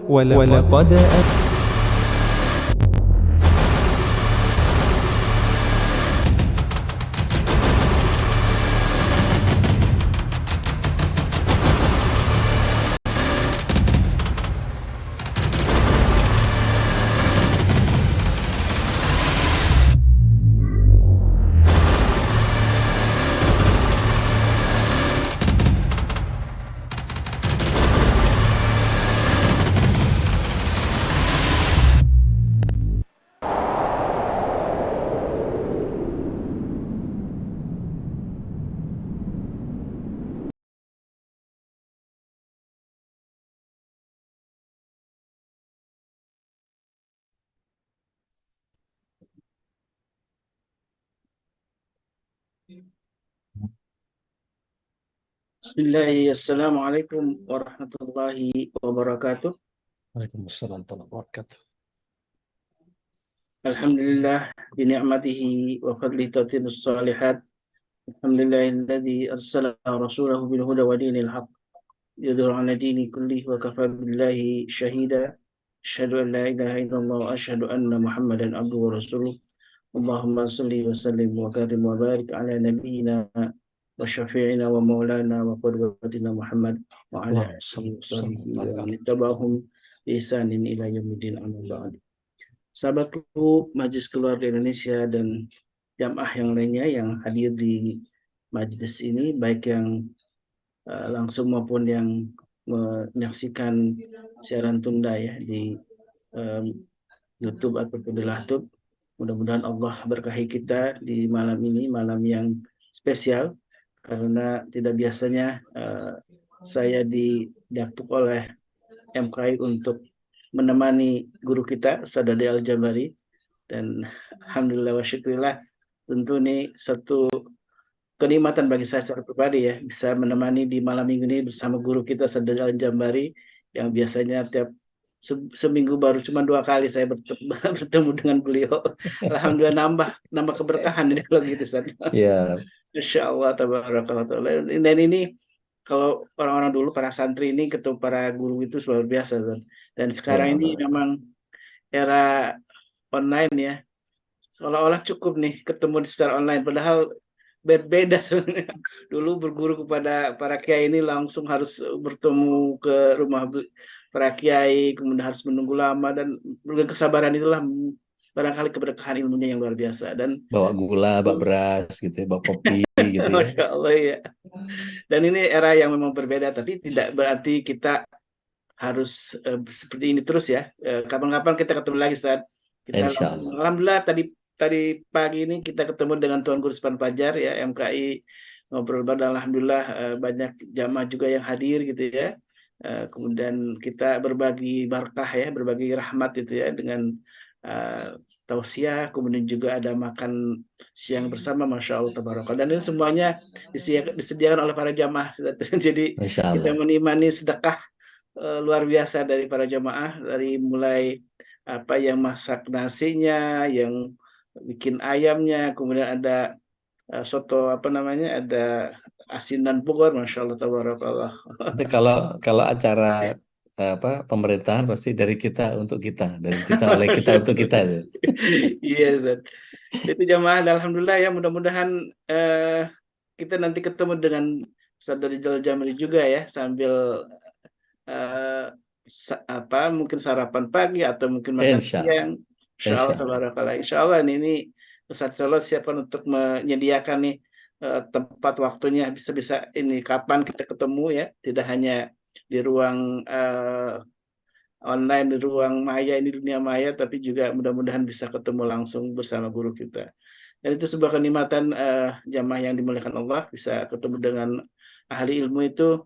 ولقد Bismillah, Assalamualaikum warahmatullahi wabarakatuh. Waalaikumsalam warahmatullahi wabarakatuh. Alhamdulillah bi ni'matihi wa fadli tatimmus salihat. Alhamdulillahilladzi arsala rasulahu bil huda wa dinil haq. Yudhhiru 'ala dini kullih wa kafa billahi syahida. Asyhadu an la ilaha illallah wa asyhadu anna Muhammadan abduhu wa rasuluh. Allahumma salli wa sallim wa karim wa barik ala nabiyyina wa syafi'ina wa maulana wa qudwatina Muhammad wa ala Allahumma alihi wa salli sahbihi wa man alaihi. ittaba'ahum bi ihsanin ila yaumiddin amma ba'd. Sahabatku Majelis Keluarga Indonesia dan jamaah yang lainnya yang hadir di majelis ini, baik yang langsung maupun yang menyaksikan siaran tunda ya di um, YouTube ataupun di Lahtub. Mudah-mudahan Allah berkahi kita di malam ini, malam yang spesial, karena tidak biasanya saya didapuk oleh MKI untuk menemani guru kita, Ustaz Dadi Al-Jabari, dan alhamdulillah wa syukurillah, tentu ini satu kenikmatan bagi saya secara pribadi ya, bisa menemani di malam minggu ini bersama guru kita, Ustaz Dadi Al-Jabari, yang biasanya tiap seminggu baru cuma 2 kali saya bertemu dengan beliau. Alhamdulillah nambah keberkahan ini kalau gitu, Ustaz. Ya, Insya Allah, tabarakallah. Dan ini kalau orang-orang dulu, para santri ini ketemu para guru itu luar biasa, Ustaz. Dan ya sekarang ini Allah. memang era online ya, seolah-olah cukup nih ketemu secara online, padahal beda sebenarnya. Dulu berguru kepada para kiai ini langsung harus bertemu ke rumah para kiai, kemudian harus menunggu lama, dan dengan kesabaran itulah barangkali keberkahan ilmunya yang luar biasa. Dan Bawa gula, bawa beras gitu ya, bawa kopi gitu ya. Masya Allah ya. Dan ini era yang memang berbeda, tapi tidak berarti kita harus seperti ini terus ya. Kapan-kapan kita ketemu lagi saat kita, Insya Allah. alhamdulillah tadi tadi pagi ini kita ketemu dengan Tuan Guru Span Fajar ya, MKI, ngobrol bareng, alhamdulillah banyak jamaah juga yang hadir gitu ya. Kemudian kita berbagi berkah ya, berbagi rahmat gitu ya, dengan tausiah, kemudian juga ada makan siang bersama, Masya Allah tabarakallah. Dan ini semuanya disediakan oleh para jamaah. Jadi Insya kita Allah. menikmati sedekah luar biasa dari para jamaah, dari mulai apa yang masak nasinya, yang bikin ayamnya, kemudian ada soto apa namanya, ada asinan Bogor, Masya Allah tabarakallah. Itu kalau acara pemerintahan pasti dari kita untuk kita, dari kita oleh kita untuk kita itu. Iya, Ustaz. Itu jamaah, alhamdulillah ya, mudah-mudahan kita nanti ketemu dengan Ustaz dari Jalal Jamri juga ya, sambil eh, apa mungkin sarapan pagi atau mungkin makan Insya Allah. siang. Insya Allah Insya Allah. tabarakallah. Insya Allah ini Ustaz Solo siapkan untuk menyediakan nih tempat waktunya, bisa-bisa ini kapan kita ketemu ya, tidak hanya di ruang online, di ruang maya ini, dunia maya, tapi juga mudah-mudahan bisa ketemu langsung bersama guru kita. Dan itu sebuah kenikmatan, jamaah yang dimuliakan Allah, bisa ketemu dengan ahli ilmu itu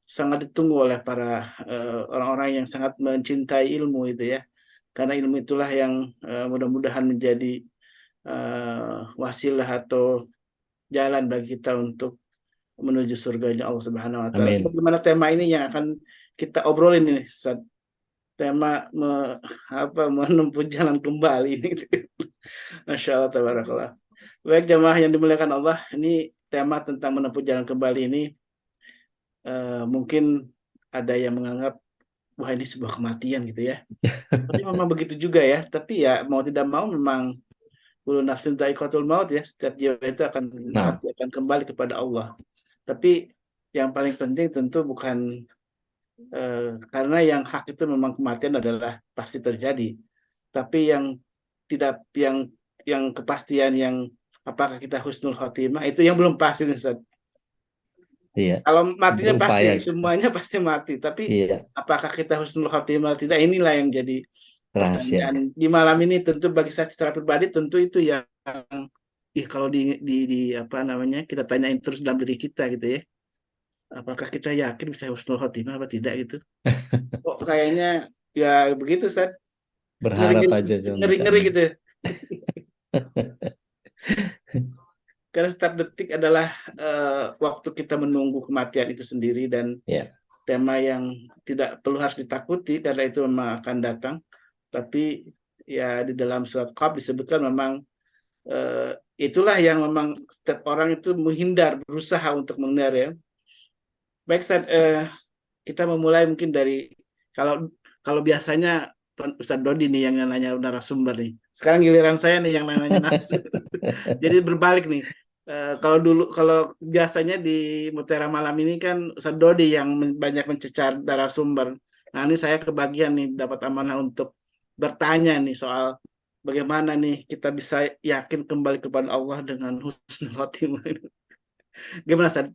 sangat ditunggu oleh para orang-orang yang sangat mencintai ilmu itu ya. Karena ilmu itulah yang mudah-mudahan menjadi wasilah atau jalan bagi kita untuk menuju surganya Allah Subhanahu wa taala. Amin. Sebagaimana tema ini yang akan kita obrolin ini, Ustaz. Tema menempuh jalan kembali ini. Masya Allah tabarakallah. Baik jamaah yang dimuliakan Allah, ini tema tentang menempuh jalan kembali ini mungkin ada yang menganggap wah ini sebuah kematian gitu ya. Tapi memang begitu juga ya. Tapi ya mau tidak mau memang kullu nafsin dha'iqatul maut ya. Setiap jiwa itu akan Nah, pasti akan kembali kepada Allah. Tapi yang paling penting tentu bukan karena yang hak itu memang kematian adalah pasti terjadi. Tapi yang kepastian yang apakah kita husnul khotimah itu yang belum pasti nih, Ustaz. iya, Kalau matinya pasti, berupaya. semuanya pasti mati. Tapi Iya, apakah kita husnul khotimah atau tidak, inilah yang jadi pertanyaan rahasianya. di malam ini. Tentu bagi saya secara pribadi tentu itu yang kalau di apa namanya kita tanyain terus dalam diri kita gitu ya. Apakah kita yakin bisa husnul khotimah atau tidak gitu? Kok kayaknya ya begitu, Ustaz. Berharap Ngeri-ngeri aja cuma bisa. ngeri-ngeri gitu. Karena setiap detik adalah waktu kita menunggu kematian itu sendiri dan Ya, tema yang tidak perlu harus ditakuti karena itu memang akan datang. Tapi ya di dalam surat Qaf disebutkan memang itulah yang memang setiap orang itu menghindar, berusaha untuk menghindar ya. Baik, Ustaz, kita memulai mungkin dari kalau kalau biasanya Ustaz Dodi nih yang nanya narasumber nih. Sekarang giliran saya nih yang nanya narasumber. Jadi berbalik nih. Kalau biasanya di Mutiara Malam ini kan Ustaz Dodi yang banyak mencecar narasumber. Nah, ini saya kebagian nih dapat amanah untuk bertanya nih soal bagaimana nih kita bisa yakin kembali kepada Allah dengan husnul khotimah. Gimana, Ustaz?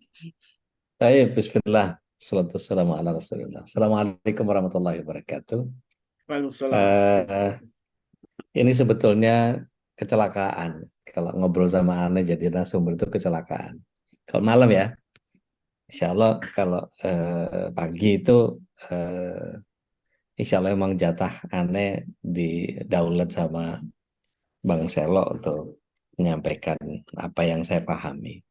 baik, bismillah. Salatu wassalamu ala Rasulillah. Assalamualaikum warahmatullahi wabarakatuh. Waalaikumsalam. Eh, ini sebetulnya kecelakaan. Kalau ngobrol sama Ane jadi narasumber itu kecelakaan. Kalau malam ya, insya Allah kalau pagi itu insya Allah emang jatah Ane di daulat sama Bang Selo untuk menyampaikan apa yang saya pahami.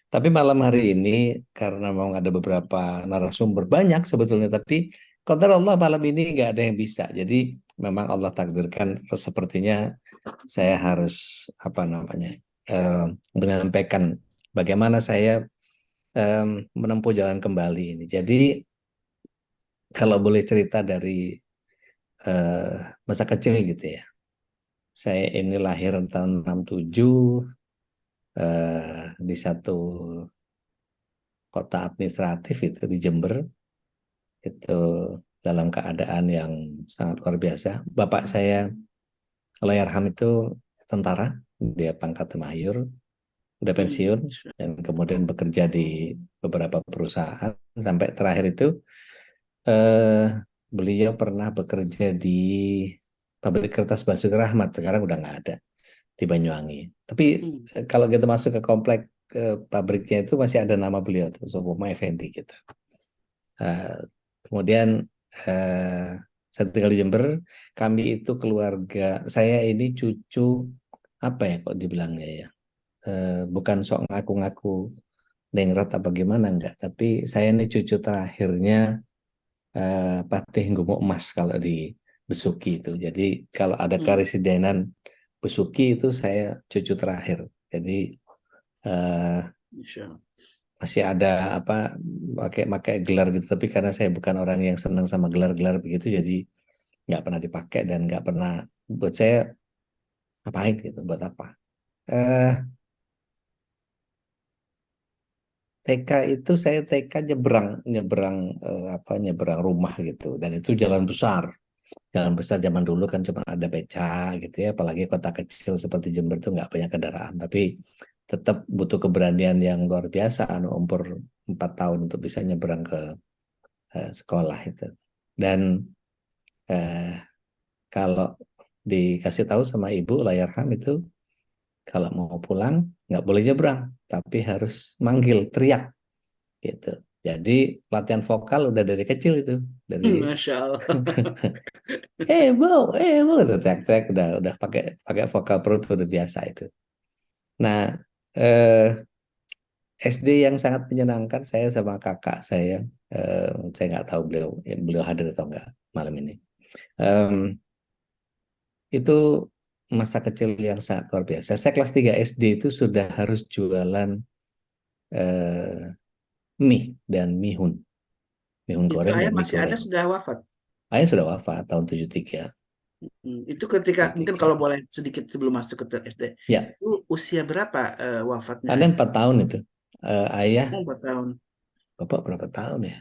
Tapi malam hari ini karena memang ada beberapa narasumber banyak sebetulnya, tapi qadar Allah malam ini nggak ada yang bisa. Jadi memang Allah takdirkan sepertinya saya harus apa namanya eh, menyampaikan bagaimana saya eh, menempuh jalan kembali ini. Jadi kalau boleh cerita dari eh, masa kecil gitu ya. Saya ini lahir tahun 67 di satu kota administratif itu di Jember. Itu dalam keadaan yang sangat luar biasa. Bapak saya Allahyarham itu tentara, dia pangkat mayor, udah pensiun, dan kemudian bekerja di beberapa perusahaan sampai terakhir itu eh, beliau pernah bekerja di pabrik kertas Basuki Rahmat, sekarang udah nggak ada di Banyuwangi. Tapi kalau kita masuk ke komplek pabriknya itu masih ada nama beliau tuh, Sopoma Effendi gitu. Eh, kemudian eh, saya tinggal di Jember. Kami itu keluarga. Saya ini cucu apa ya kok dibilangnya ya? Bukan sok ngaku-ngaku nengrat apa gimana enggak. Tapi saya ini cucu terakhirnya Patih Gumo Emas kalau di Besuki itu. Jadi kalau ada karesidenan Besuki itu saya cucu terakhir. Jadi eh, masih ada apa pakai pakai gelar gitu, tapi karena saya bukan orang yang senang sama gelar-gelar begitu, jadi nggak pernah dipakai dan nggak pernah buat saya ngapain gitu, buat apa. eh TK itu saya TK nyebrang nyebrang apa nyebrang rumah gitu, dan itu jalan besar zaman dulu kan cuma ada beca gitu ya, apalagi kota kecil seperti Jember itu nggak banyak kendaraan, tapi tetap butuh keberanian yang luar biasa anu umur 4 tahun untuk bisa nyebrang ke sekolah itu. Dan eh, kalau dikasih tahu sama ibu Layarham itu kalau mau pulang nggak boleh nyebrang, tapi harus manggil, teriak gitu. Jadi latihan vokal udah dari kecil itu, dari Masya Allah. bo gitu, teriak-teriak udah pakai pakai vokal perut udah biasa itu. Nah, eh, SD yang sangat menyenangkan saya sama kakak saya nggak tahu beliau beliau hadir atau enggak malam ini. Em, itu masa kecil yang sangat luar biasa. Saya kelas 3 SD itu sudah harus jualan eh, mie dan mihun Itu goreng ayah dan mie masih ada goreng. sudah wafat. Ayah sudah wafat tahun 73. Itu ketika mungkin 73. kalau boleh sedikit sebelum masuk ke SD, Ya, itu usia berapa wafatnya ada ayah? 4 tahun itu. Ayah, Oh, 4 tahun. bapak berapa tahun ya?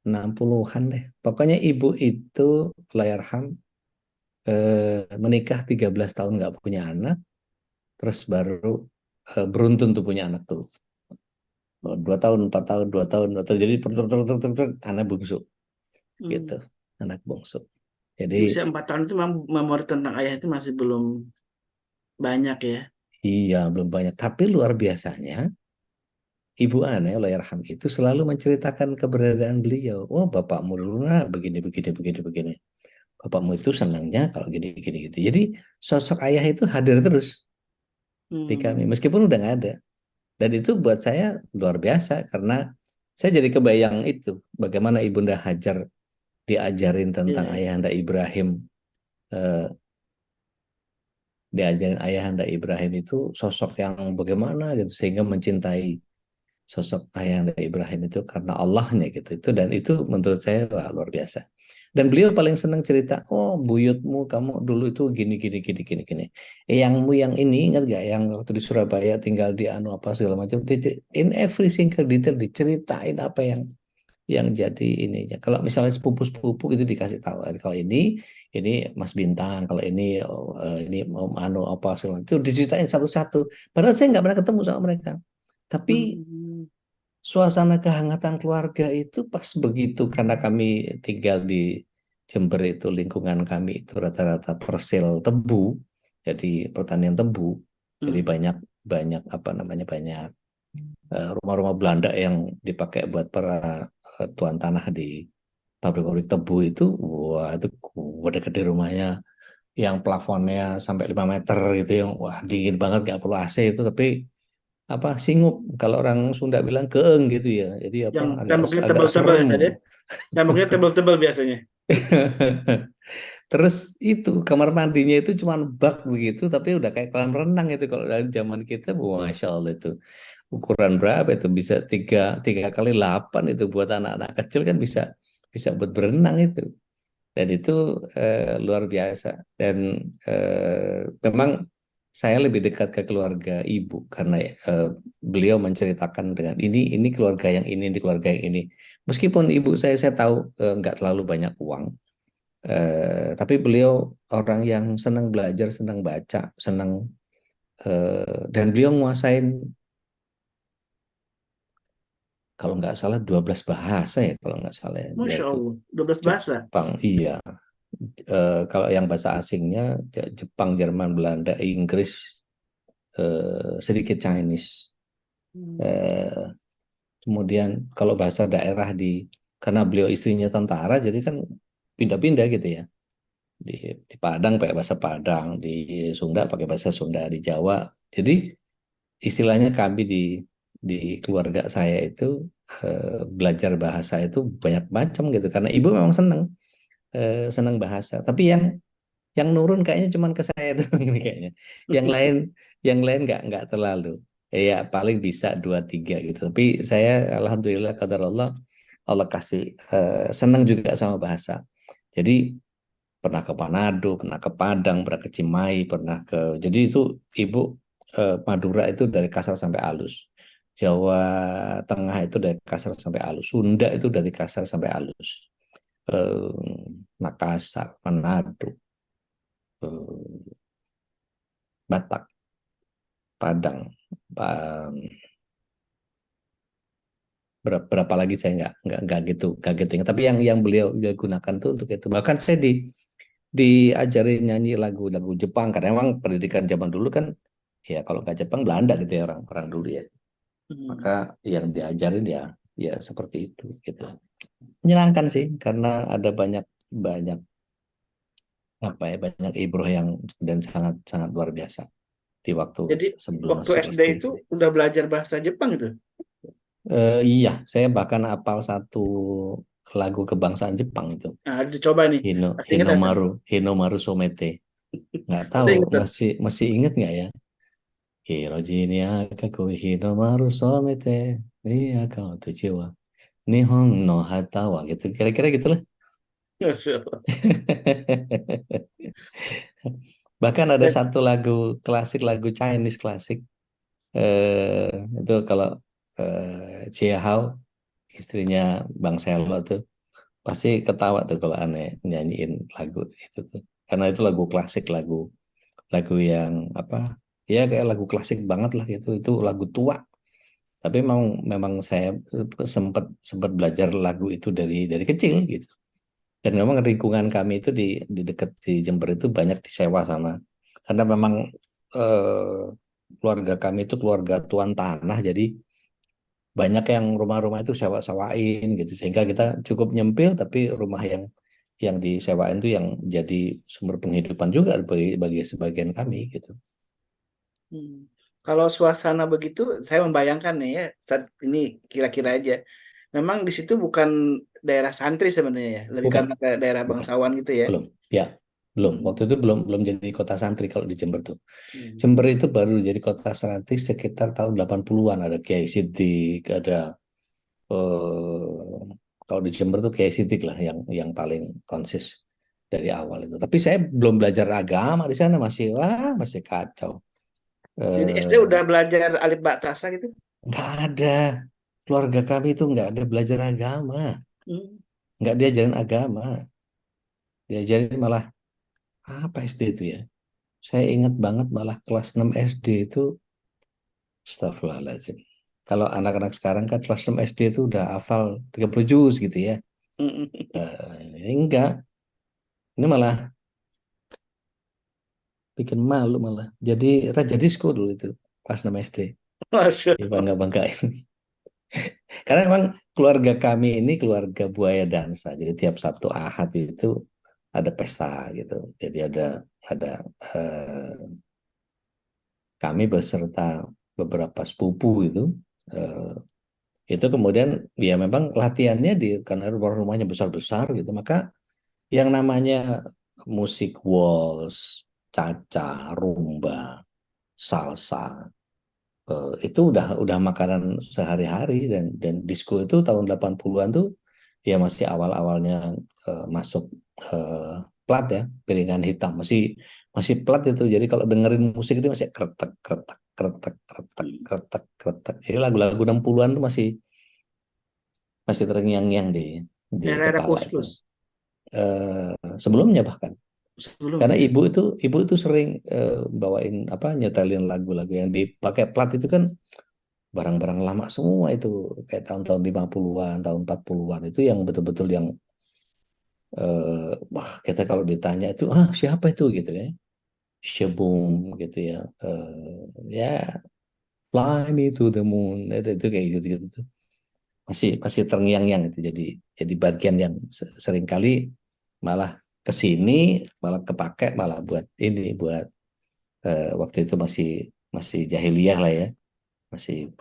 60-an deh. Pokoknya ibu itu Allahyarham menikah 13 tahun nggak punya anak, terus baru beruntun tuh punya anak tuh. 2 tahun, 4 tahun, 2 tahun, 2 tahun. Jadi anak bungsu gitu, Hmm. anak bungsu. Di Jadi usia 4 tahun itu memori tentang ayah itu masih belum banyak ya. iya belum banyak. Tapi luar biasanya Ibu Ane, Allahyarham itu selalu menceritakan keberadaan beliau. Oh, bapakmu dulu nah begini, begini, begini, begini. Bapakmu itu senangnya kalau gini, gini, gitu. Jadi sosok ayah itu hadir terus di kami, Hmm. meskipun udah nggak ada. Dan itu buat saya luar biasa karena saya jadi kebayang itu bagaimana Ibunda Hajar diajarin tentang Iya. Ayahanda Ibrahim, eh, diajarin Ayahanda Ibrahim itu sosok yang bagaimana gitu sehingga mencintai sosok Ayahanda Ibrahim itu karena Allahnya gitu itu, dan itu menurut saya wah, luar biasa. Dan beliau paling senang cerita, oh buyutmu kamu dulu itu gini gini gini gini gini. Yangmu yang ini ingat gak yang waktu di Surabaya tinggal di anu apa segala macam. In every single detail diceritain apa yang jadi ininya. Kalau misalnya sepupu-sepupu itu dikasih tahu. Kalau ini Mas Bintang, kalau ini ini Om Anu apa segala itu diceritain satu-satu. Padahal saya nggak pernah ketemu sama mereka. Tapi Hmm. suasana kehangatan keluarga itu pas begitu karena kami tinggal di Jember itu lingkungan kami itu rata-rata persil tebu, jadi pertanian tebu, jadi Hmm. banyak banyak apa namanya banyak rumah-rumah Belanda yang dipakai buat para tuan tanah di pabrik-pabrik tebu itu, wah itu gede-gede rumahnya yang plafonnya sampai 5 meter gitu yang wah dingin banget gak perlu AC itu, tapi apa singup kalau orang Sunda bilang keeng gitu ya, jadi apa Yang agak temboknya agak tebal-tebal serem. ya tadi. Temboknya tebal-tebal biasanya. Terus itu kamar mandinya itu cuma bak begitu tapi udah kayak kolam renang itu kalau dari zaman kita. Wah, Masya Allah itu ukuran berapa itu bisa tiga kali 8 itu buat anak-anak kecil kan bisa bisa buat berenang itu. Dan itu luar biasa. Dan memang saya lebih dekat ke keluarga ibu karena beliau menceritakan dengan ini keluarga yang ini keluarga yang ini. Meskipun ibu saya tahu nggak terlalu banyak uang, tapi beliau orang yang senang belajar, senang baca, senang dan beliau nguasain kalau nggak salah 12 bahasa ya kalau nggak salah ya. Beliau Masya itu Allah. 12 bahasa. Jepang, iya. Kalau yang bahasa asingnya Jepang, Jerman, Belanda, Inggris, sedikit Chinese. Hmm. Eh, Kemudian kalau bahasa daerah karena beliau istrinya tentara, jadi kan pindah-pindah gitu ya. Di Padang pakai bahasa Padang, di Sunda pakai bahasa Sunda, di Jawa. Jadi istilahnya kami di keluarga saya itu belajar bahasa itu banyak macam gitu karena ibu memang senang bahasa. Tapi yang nurun kayaknya cuman ke saya doang nih kayaknya. Yang lain nggak terlalu. Ya paling bisa 2 3 gitu. Tapi saya alhamdulillah qadar Allah kasih senang juga sama bahasa. Jadi pernah ke Manado, pernah ke Padang, pernah ke Cimahi, pernah ke jadi itu ibu Madura itu dari kasar sampai halus. Jawa Tengah itu dari kasar sampai halus. Sunda itu dari kasar sampai halus. Makassar, Manado, Batak, Padang, berapa lagi saya nggak gitu ingat. Tapi yang beliau dia gunakan tuh untuk itu. Bahkan saya diajarin nyanyi lagu-lagu Jepang karena memang pendidikan zaman dulu kan ya kalau nggak Jepang Belanda gitu ya orang orang dulu ya. Hmm. Maka yang diajarin ya ya seperti itu gitu. Menyenangkan sih karena ada banyak banyak apa ya banyak ibroh yang dan sangat sangat luar biasa di waktu Jadi sebelum waktu masuk SD SD itu itu. udah belajar bahasa Jepang itu. Iya, saya bahkan hafal satu lagu kebangsaan Jepang itu. Nah, dicoba nih. Masih ingat asal. Hinomaru Somete. Nggak tahu, Masih ingat tuh. masih masih ingat nggak ya? Hirojini akaku Hinomaru Somete. Iya, kau tuh jiwa. Nihon no Hatawa gitu. Kira-kira gitulah. Masya Allah. Bahkan ada Dan satu lagu klasik, lagu Chinese klasik. Eh, itu kalau Jia Hao, istrinya Bang Selo tuh, pasti ketawa tuh kalau aneh nyanyiin lagu itu tuh. Karena itu lagu klasik, lagu lagu yang apa? Ya kayak lagu klasik banget lah gitu. Itu lagu tua. Tapi memang memang saya sempat sempat belajar lagu itu dari kecil gitu. Dan memang lingkungan kami itu di dekat di Jember itu banyak disewa sama, karena memang eh, keluarga kami itu keluarga tuan tanah, jadi banyak yang rumah-rumah itu sewa-sewain gitu, sehingga kita cukup nyempil, tapi rumah yang disewain itu yang jadi sumber penghidupan juga bagi sebagian kami gitu. hmm, kalau suasana begitu, saya membayangkan nih ya, saat ini kira-kira aja. Memang di situ bukan daerah santri sebenarnya ya, lebih Bukan, karena ke daerah bukan, bangsawan gitu ya. belum, ya, belum. Waktu Hmm, itu belum belum jadi kota santri kalau di Jember tuh. hmm. Jember itu baru jadi kota santri sekitar tahun 80-an. Ada Kiai Sidik, ada eh, kalau di Jember tuh Kiai Sidik lah yang paling konsis dari awal itu. Tapi saya belum belajar agama di sana, masih kacau. Jadi SD Eh, udah belajar alif ba ta sa gitu. nggak ada, keluarga kami itu nggak ada belajar agama, Hmm. nggak diajarin agama, diajarin malah apa SD itu ya? Saya ingat banget malah kelas 6 SD itu, astagfirullahaladzim. Kalau anak-anak sekarang kan kelas 6 SD itu udah hafal 30 juz gitu ya. Hmm. Enggak, ini malah bikin malu malah. Jadi raja disco dulu itu kelas 6 SD. Masya Ya Allah. bangga-banggain. Karena memang keluarga kami ini keluarga buaya dansa. Jadi tiap Sabtu Ahad itu ada pesta gitu. Jadi ada kami beserta beberapa sepupu eh, itu kemudian ya memang latihannya karena rumah-rumahnya besar-besar gitu, maka yang namanya musik waltz, caca, rumba, salsa, itu udah makanan sehari-hari. Dan disco itu tahun 80-an tuh ya masih awal-awalnya masuk eh, plat ya, piringan hitam masih masih plat itu. Jadi kalau dengerin musik itu masih kretek kretek kretek kretek kretek kretek. Jadi lagu-lagu 60-an tuh masih masih terngiang-ngiang di Era-era kepala itu. plus-plus. Sebelumnya bahkan, karena Sebelumnya. ibu itu sering bawain apa, nyetelin lagu-lagu yang dipakai plat itu kan barang-barang lama semua itu, kayak tahun-tahun 50-an, tahun 40-an itu yang betul-betul yang wah, kita kalau ditanya itu siapa itu gitu ya, Sheboom gitu ya, ya Fly Me to the Moon, itu kayak gitu-gitu tuh masih terngiang-ngiang itu. Jadi bagian yang sering kali malah kesini, malah kepake malah buat ini, buat waktu itu masih masih jahiliyah lah ya, masih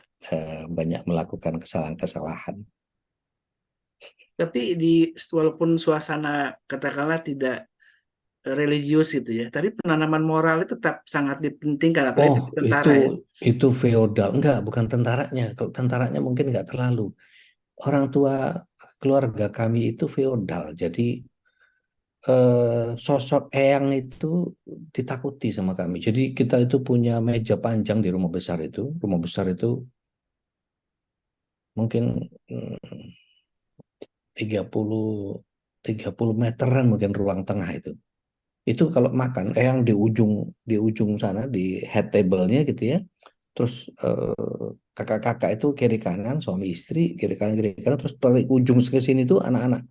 banyak melakukan kesalahan-kesalahan. Tapi walaupun suasana katakanlah tidak religius gitu ya, tapi penanaman moral itu tetap sangat dipentingkan, apalagi Oh, di tentara ya. itu feodal. Enggak, bukan tentaranya. Kalau tentaranya mungkin enggak terlalu. Orang tua keluarga kami itu feodal. Jadi sosok eyang itu ditakuti sama kami. Jadi kita itu punya meja panjang di rumah besar itu. Rumah besar itu mungkin 30 30 meteran mungkin ruang tengah itu. Itu kalau makan eyang di ujung sana di head table-nya gitu ya. Terus kakak-kakak itu kiri kanan, suami istri kiri kanan, terus paling ujung ke sini tuh anak-anak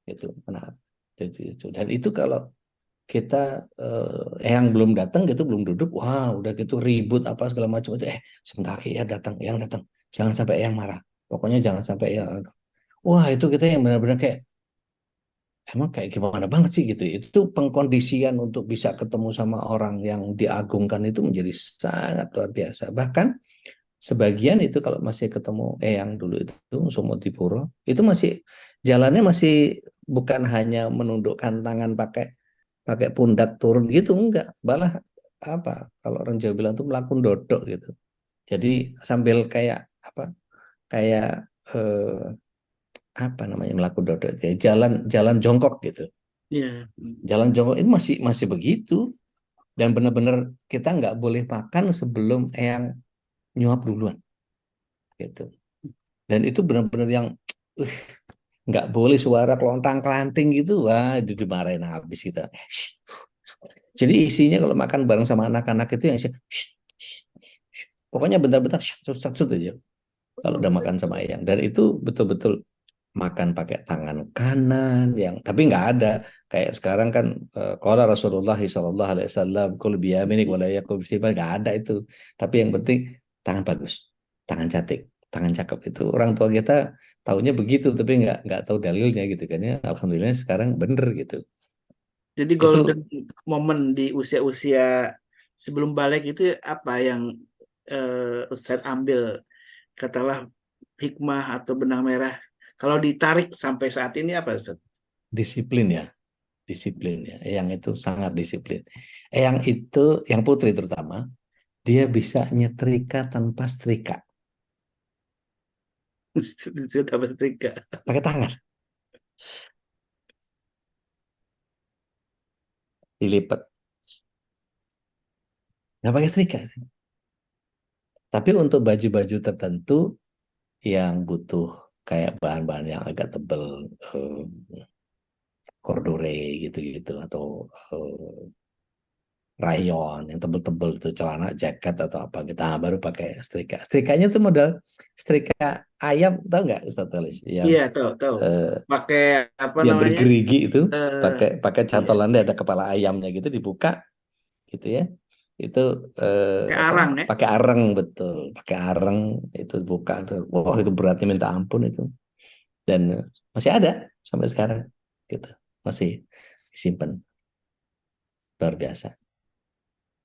gitu, anak. Dan itu kalau kita yang belum datang gitu, belum duduk, wah udah gitu ribut apa segala macam itu, sebentar lagi ya datang, yang datang, jangan sampai yang marah, pokoknya jangan sampai yang, wah itu kita yang benar-benar kayak emang kayak gimana banget sih gitu. Itu pengkondisian untuk bisa ketemu sama orang yang diagungkan itu menjadi sangat luar biasa. Bahkan sebagian itu kalau masih ketemu yang dulu itu Sumodipuro, itu masih jalannya masih bukan hanya menundukkan tangan pakai pakai pundak turun gitu, enggak, malah apa, kalau orang Jawa bilang tuh melakun dodok gitu. Jadi sambil kayak apa, kayak eh, apa namanya melaku dodok itu ya, jalan jongkok gitu. Iya. Jalan jongkok itu masih masih begitu, dan benar-benar kita nggak boleh makan sebelum eyang nyuap duluan gitu. Dan itu benar-benar yang uh, nggak boleh suara kelontang kelanting gitu, wah itu dimarahin habis kita. Jadi isinya kalau makan bareng sama anak-anak itu yang pokoknya bentar-bentar satu aja kalau udah makan sama ayam. Dan itu betul-betul makan pakai tangan kanan yang tapi nggak ada kayak sekarang kan qala Rasulullah sallallahu alaihi wasallam kul biyaminik wala yakul bisibal, nggak ada itu. Tapi yang penting tangan bagus, tangan cantik, tangan cakep, itu orang tua kita taunya begitu tapi nggak tahu dalilnya gitu kan ya. Alhamdulillah sekarang bener gitu. Jadi golden Itu moment di usia-usia sebelum balik itu apa yang Ustadz ambil, katalah hikmah atau benang merah. Kalau ditarik sampai saat ini apa Ustadz? disiplin ya, disiplin ya. Yang itu sangat disiplin. Yang itu yang putri terutama dia bisa nyetrika tanpa setrika, Sudah setrika. pakai tangan dilipat, nggak pakai setrika. Tapi untuk baju-baju tertentu yang butuh kayak bahan-bahan yang agak tebel, eh, corduroy gitu-gitu, atau rayon yang tebel-tebel itu celana jaket atau apa kita baru pakai setrika. Setrikanya tuh model setrika ayam, tahu nggak Ustaz Alis, yang Iya, tahu, tahu. eh, Pakai apa dia namanya? bergerigi itu, Eh, pakai pakai iya, catolannya ada kepala ayamnya gitu, dibuka gitu ya. Itu kayak apa, arang ya. pakai areng, betul, pakai areng, itu buka tuh, wah itu beratnya minta ampun itu. Dan masih ada sampai sekarang gitu, masih disimpan. Luar biasa,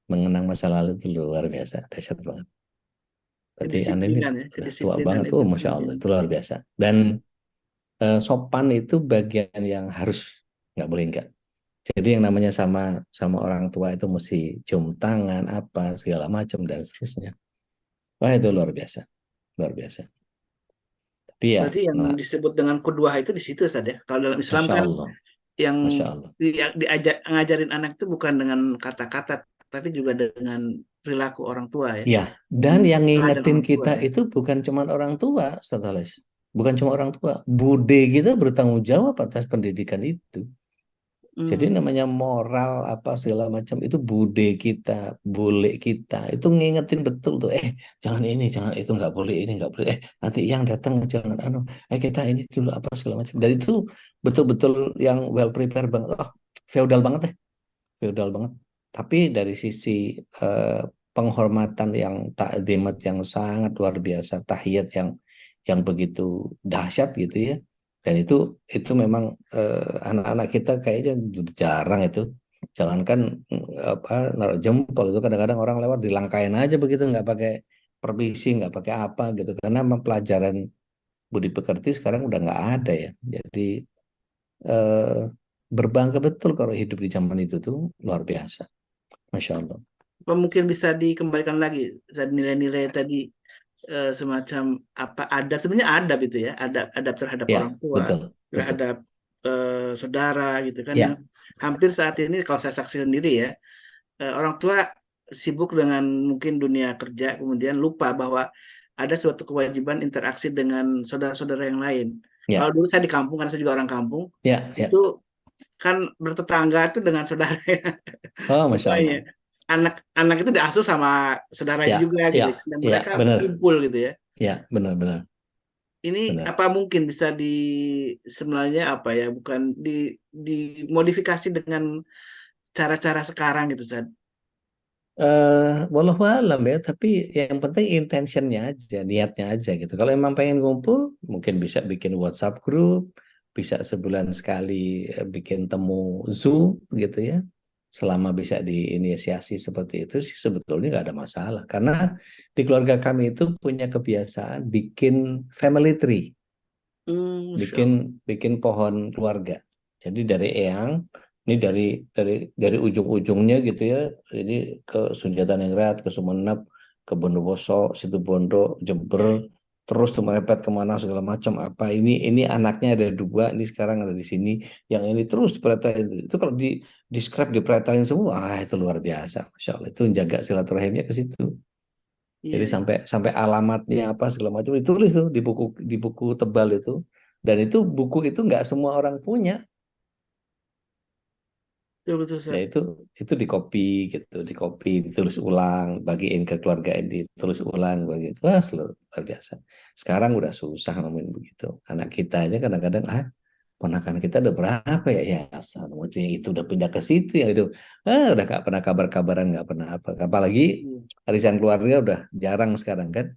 mengenang masa lalu itu luar biasa, dahsyat banget. Berarti Anda ini Kedisiplinan ya, udah tua kedisiplinan banget, itu oh masya penting. Allah itu luar biasa. Dan sopan itu bagian yang harus, nggak boleh enggak. Jadi yang namanya sama sama orang tua itu mesti cium tangan apa segala macam dan seterusnya. Wah itu luar biasa, luar biasa. Tapi ya, Berarti yang nah, disebut dengan kuduah itu di situ saja. Kalau dalam Islam masya kan Allah, yang masya Allah. diajak ngajarin anak itu bukan dengan kata-kata, tapi juga dengan perilaku orang tua ya. Ya, Dengan dan yang teladan ngingetin orang tua kita ya. itu bukan cuma orang tua, Ustaz Ales. Bukan cuma orang tua. Bude kita bertanggung jawab atas pendidikan itu. Jadi Hmm. namanya moral apa segala macam itu bude kita, bule kita. Itu ngingetin betul tuh. Jangan ini, jangan itu, nggak boleh ini, nggak boleh. Nanti yang datang jangan anu. Kita ini dulu apa segala macam. Dan itu betul-betul yang well prepared banget. Oh, feodal banget deh, feodal banget. Tapi dari sisi eh, penghormatan yang takzimat yang sangat luar biasa, tahiyat yang begitu dahsyat gitu ya. Dan itu memang anak-anak kita kayaknya udah jarang itu. Jangankan apa naruh jempol, itu kadang-kadang orang lewat dilangkain aja begitu, nggak pakai permisi, nggak pakai apa gitu. Karena memang pelajaran budi pekerti sekarang udah nggak ada ya. Jadi eh, berbangga betul kalau hidup di zaman itu tuh luar biasa. Masya Allah. Apa mungkin bisa dikembalikan lagi saat nilai-nilai tadi, semacam apa adab, sebenarnya adab itu ya, adab adab terhadap orang Ya, tua, betul, betul. terhadap saudara gitu kan, yang Ya, hampir saat ini kalau saya saksi sendiri ya, orang tua sibuk dengan mungkin dunia kerja, kemudian lupa bahwa ada suatu kewajiban interaksi dengan saudara-saudara yang lain. Kalau ya, dulu saya di kampung, karena saya juga orang kampung, ya, itu ya. kan bertetangga itu dengan saudara. Oh, Masya Makanya Allah. anak-anak itu diasuh sama saudaranya Ya, juga gitu ya, kan, dan mereka ya, benar. kumpul gitu ya. Ya, benar, benar, Ini benar. apa mungkin bisa sebenarnya apa ya, bukan dimodifikasi dengan cara-cara sekarang gitu Sad. Walau alam ya, tapi yang penting intentionnya aja, niatnya aja gitu. Kalau emang pengen ngumpul, mungkin bisa bikin WhatsApp group, bisa sebulan sekali bikin temu Zoom gitu ya. Selama bisa diinisiasi seperti itu sih sebetulnya nggak ada masalah. Karena di keluarga kami itu punya kebiasaan bikin family tree, Masya bikin Allah. bikin pohon keluarga. Jadi dari eyang, ini dari ujung-ujungnya gitu ya, ini ke Sunjata Ningrat, ke Sumeneb, ke Bondowoso, Situbondo, Jember, terus tuh merepet kemana segala macam apa ini anaknya ada dua ini sekarang ada di sini yang ini terus dipretelin itu kalau di scrap dipretelin semua itu luar biasa Masya Allah itu menjaga silaturahimnya ke situ Iya, jadi iya. sampai sampai alamatnya apa segala macam ditulis tuh di buku tebal itu dan itu buku itu nggak semua orang punya. Betul, betul, Nah Ustaz. itu di copy gitu, di copy, ditulis ulang, bagiin ke keluarga ini, ditulis ulang begitu. Wah, luar biasa. Sekarang udah susah ngomongin begitu. Anak kita aja kadang-kadang ponakan kita udah berapa ya? Ya, asal itu udah pindah ke situ ya itu. Udah gak pernah kabar-kabaran, nggak pernah apa. Apalagi Iya, arisan keluarga udah jarang sekarang kan.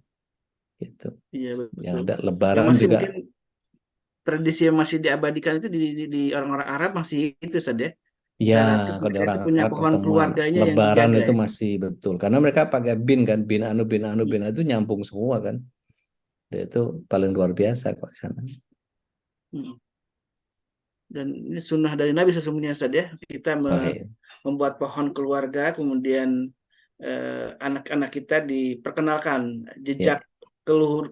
Gitu. iya, Yang betul. ada Yang Lebaran masih juga, mungkin tradisi yang masih diabadikan itu di orang-orang Arab masih itu saja. ya, Relatif kalau di mereka itu orang punya Arab pohon pertemuan keluarganya yang Lebaran dijaga itu ya. masih betul karena mereka pakai bin kan bin anu Iya. bin anu itu nyambung semua kan. Dia itu paling luar biasa kok di sana. Mm. Dan ini sunnah dari Nabi sesungguhnya saja kita Sahih. membuat pohon keluarga, kemudian anak-anak kita diperkenalkan Ya, jejak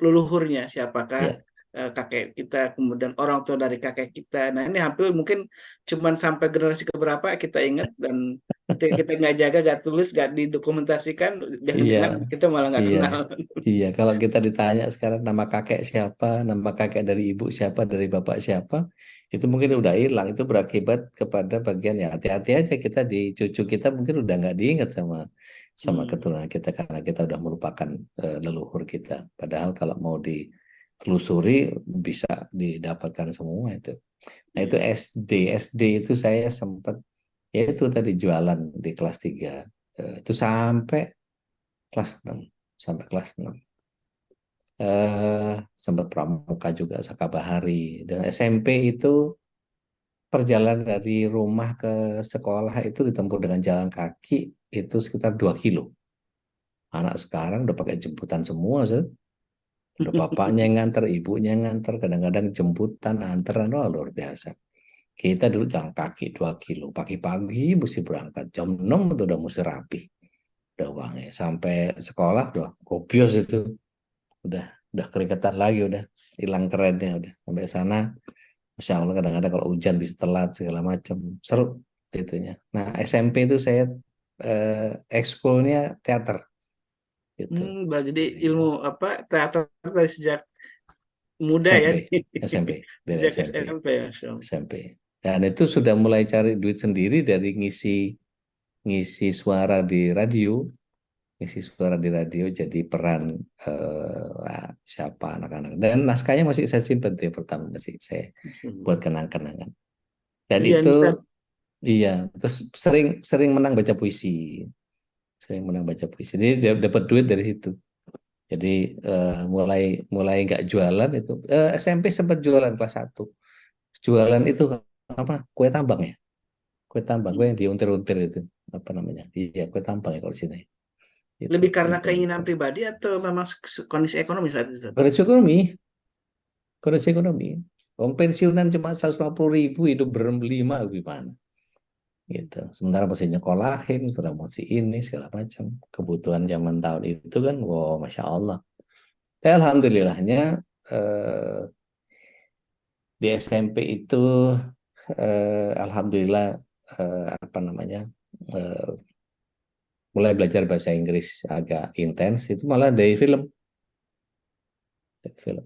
leluhurnya, siapakah ya, kakek kita, kemudian orang tua dari kakek kita. Nah ini hampir mungkin cuman sampai generasi keberapa kita ingat, dan ketika kita nggak jaga, nggak tulis, nggak didokumentasikan, iya, jangan-jangan kita malah nggak iya, kenal. iya. Kalau kita ditanya sekarang nama kakek siapa, nama kakek dari ibu siapa, dari bapak siapa, itu mungkin udah hilang. Itu berakibat kepada bagian ya hati-hati aja kita di cucu kita mungkin udah nggak diingat sama sama Hmm. keturunan kita karena kita udah melupakan leluhur kita. Padahal kalau mau ditelusuri bisa didapatkan semua itu. Nah itu Iya. SD itu saya sempat ya itu tadi jualan di kelas 3. Itu sampai kelas 6 sempat pramuka juga Sakabahari dan SMP itu perjalanan dari rumah ke sekolah itu ditempuh dengan jalan kaki itu sekitar 2 kilo. Anak sekarang udah pakai jemputan semua sih. Udah bapaknya yang nganter, ibunya yang nganter, kadang-kadang jemputan, anteran, wah luar biasa. Kita dulu jalan kaki 2 kilo, pagi-pagi mesti berangkat, jam 6 itu udah mesti rapi, udah wangi. Sampai sekolah udah kopios itu, udah udah keringetan lagi, udah hilang kerennya, udah sampai sana. Masya Allah kadang-kadang kalau hujan bisa telat segala macam, seru itunya. Nah SMP itu saya ekskulnya teater gitu. Jadi ilmu Jadi, apa teater dari sejak muda ya, SMP, SMP, dari sejak SMP. SMP ya. So. SMP. Dan itu sudah mulai cari duit sendiri dari ngisi ngisi suara di radio, ngisi suara di radio jadi peran siapa anak-anak. Dan naskahnya masih saya simpan tuh yang pertama masih saya buat kenang-kenangan. Dan Iya itu Nisa. iya, terus sering sering menang baca puisi, sering menang baca puisi. Jadi dia dapat duit dari situ. Jadi mulai mulai nggak jualan itu SMP sempat jualan kelas 1. Jualan itu apa? Kue tambang ya. Kue tambang, kue yang diuntir-untir itu apa namanya? Iya, kue tambang ya kalau di sini. Itu Lebih karena keinginan untir-untir. pribadi atau memang kondisi ekonomi saat itu, Ustaz? Kondisi ekonomi, kondisi ekonomi. Om pensiunan cuma 150.000 hidup berlima gimana? Gitu. Sementara mesti nyekolahin, sudah mesti ini segala macam. Kebutuhan zaman tahun itu kan, wow, masya Allah. Tapi alhamdulillahnya eh, di SMP itu alhamdulillah apa namanya eh, mulai belajar bahasa Inggris agak intens itu malah dari film.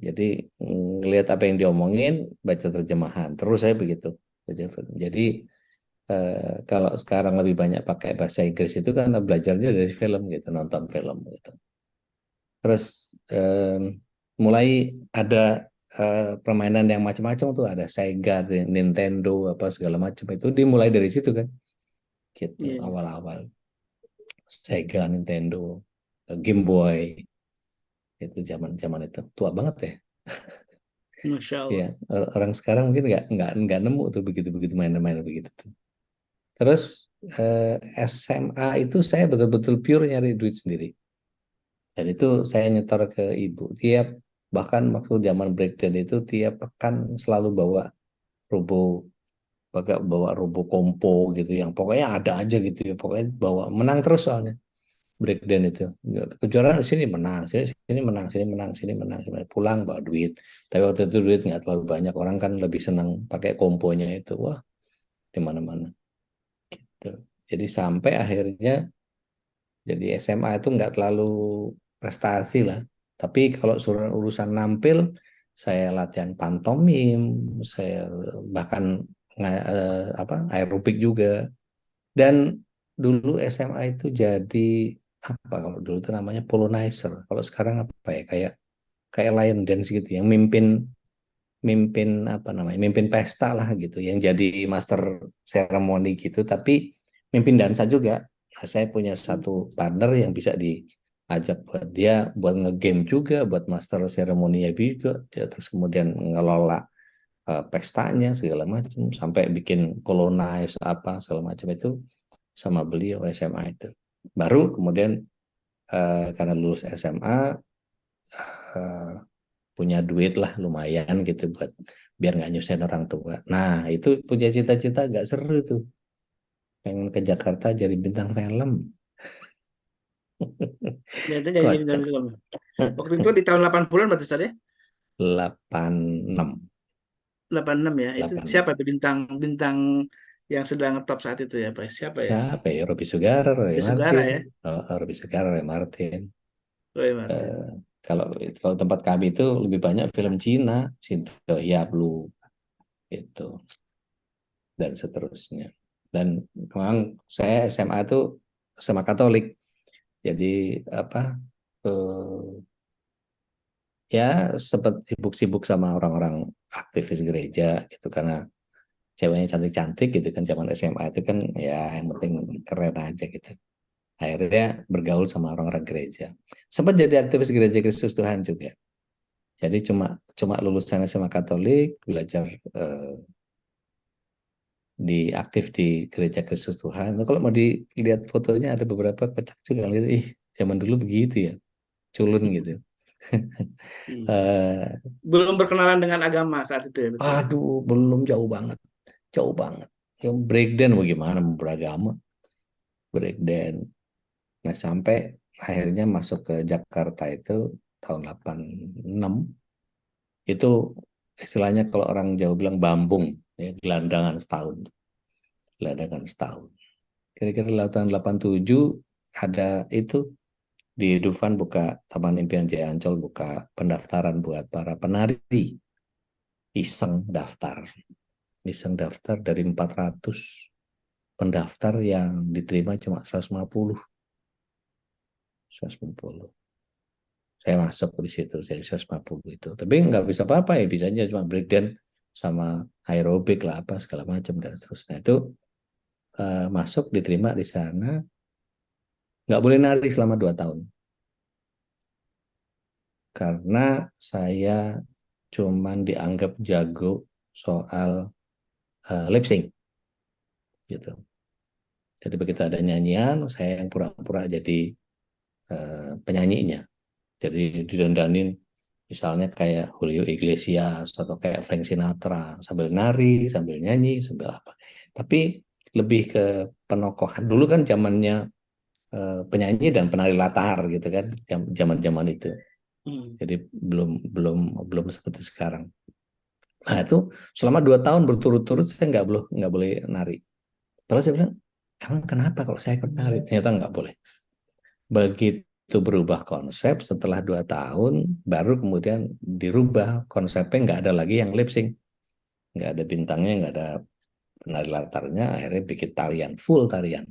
Jadi ngelihat apa yang diomongin, baca terjemahan. Terus saya begitu baca film. Jadi kalau sekarang lebih banyak pakai bahasa Inggris itu karena belajarnya dari film gitu, nonton film gitu. Terus mulai ada permainan yang macam-macam tuh, ada Sega, Nintendo, apa segala macam itu dimulai dari situ kan, gitu Iya, iya. awal-awal. Sega, Nintendo, Game Boy itu zaman-zaman itu tua banget ya. Masya Ya, Allah. orang sekarang mungkin nggak nemu tuh begitu-begitu mainan-mainan begitu tuh. Terus SMA itu saya betul-betul pure nyari duit sendiri. Dan itu saya nyetor ke ibu. Bahkan waktu zaman breakdance itu tiap pekan selalu rubo, bawa rubo kompo gitu. Yang pokoknya ada aja gitu ya. Pokoknya bawa menang terus soalnya breakdance itu. Kejuaraan di sini menang, sini sini menang, sini menang, sini menang, sini menang. Pulang bawa duit. Tapi waktu itu duit nggak terlalu banyak, orang kan lebih senang pakai komponya itu, wah di mana-mana. Gitu. Jadi sampai akhirnya jadi SMA itu nggak terlalu prestasi lah. Tapi kalau suruh urusan nampil, saya latihan pantomim, saya bahkan apa aerobik juga. Dan dulu SMA itu jadi apa kalau dulu itu namanya polonizer. Kalau sekarang apa ya kayak kayak lion dance gitu yang mimpin mimpin apa namanya mimpin pesta lah gitu yang jadi master ceremony gitu tapi mimpin dansa juga. Nah, saya punya satu partner yang bisa diajak buat dia buat ngegame juga buat master ceremony-nya juga dia terus kemudian ngelola pestanya segala macam sampai bikin colonize apa segala macam itu sama beliau SMA itu baru kemudian karena lulus SMA eh, punya duit lah lumayan gitu buat biar nggak nyusahin orang tua. Nah itu punya cita-cita agak seru tuh, pengen ke Jakarta jadi bintang film. Ternyata jadi bintang Kocak. film. Waktu itu di tahun 80-an berarti Ustaz ya? 86, 86 ya. Itu siapa 86. tuh bintang bintang yang sedang top saat itu ya, Pak? Siapa ya? Siapa ya? Robi Sugara, Roy Di Sugara Martin. ya. Robi Sugara, Roy Martin. Roy Eh, Martin. kalau kalau tempat kami itu lebih banyak film Cina, Sinto Yablu itu dan seterusnya. Dan memang saya SMA itu SMA Katolik. Jadi apa ya sempat sibuk-sibuk sama orang-orang aktivis gereja gitu karena ceweknya cantik-cantik gitu kan zaman SMA itu kan ya yang penting keren aja gitu. Akhirnya bergaul sama orang-orang gereja. Sempat jadi aktivis gereja Kristus Tuhan juga. Jadi cuma cuma lulusan SMA Katolik, belajar di aktif di gereja Kristus Tuhan. Nah, kalau mau dilihat fotonya ada beberapa kocak juga gitu. Ih, zaman dulu begitu ya, culun gitu. Iya. Eh, Belum berkenalan dengan agama saat itu ya, betul. aduh, belum jauh banget. Jauh banget. Yang breakdance bagaimana beragama breakdance. Nah sampai akhirnya masuk ke Jakarta itu tahun 86 itu istilahnya kalau orang Jawa bilang bambung ya gelandangan setahun gelandangan setahun kira-kira tahun 87 ada itu di Dufan buka Taman Impian Jaya Ancol buka pendaftaran buat para penari iseng daftar dari 400 pendaftar yang diterima cuma 150. Saya masuk di situ, saya 150 itu. Tapi nggak bisa apa-apa ya, bisanya cuma breakdance sama aerobik lah apa segala macam dan seterusnya. Itu masuk diterima di sana, nggak boleh nari selama 2 tahun. Karena saya cuman dianggap jago soal lip sync gitu. Jadi begitu ada nyanyian, saya yang pura-pura jadi penyanyinya. Jadi didandanin misalnya kayak Julio Iglesias atau kayak Frank Sinatra sambil nari, sambil nyanyi, sambil apa. Tapi lebih ke penokohan. Dulu kan zamannya penyanyi dan penari latar gitu kan, zaman-zaman itu. Hmm. Jadi belum belum belum seperti sekarang. Nah itu selama 2 tahun berturut-turut saya nggak boleh nari. Terus saya bilang, emang kenapa kalau saya ikut nari? Ternyata nggak boleh. Begitu berubah konsep setelah 2 tahun, baru kemudian dirubah konsepnya nggak ada lagi yang lip sync, nggak ada bintangnya, nggak ada penari latarnya, akhirnya bikin tarian, full tarian.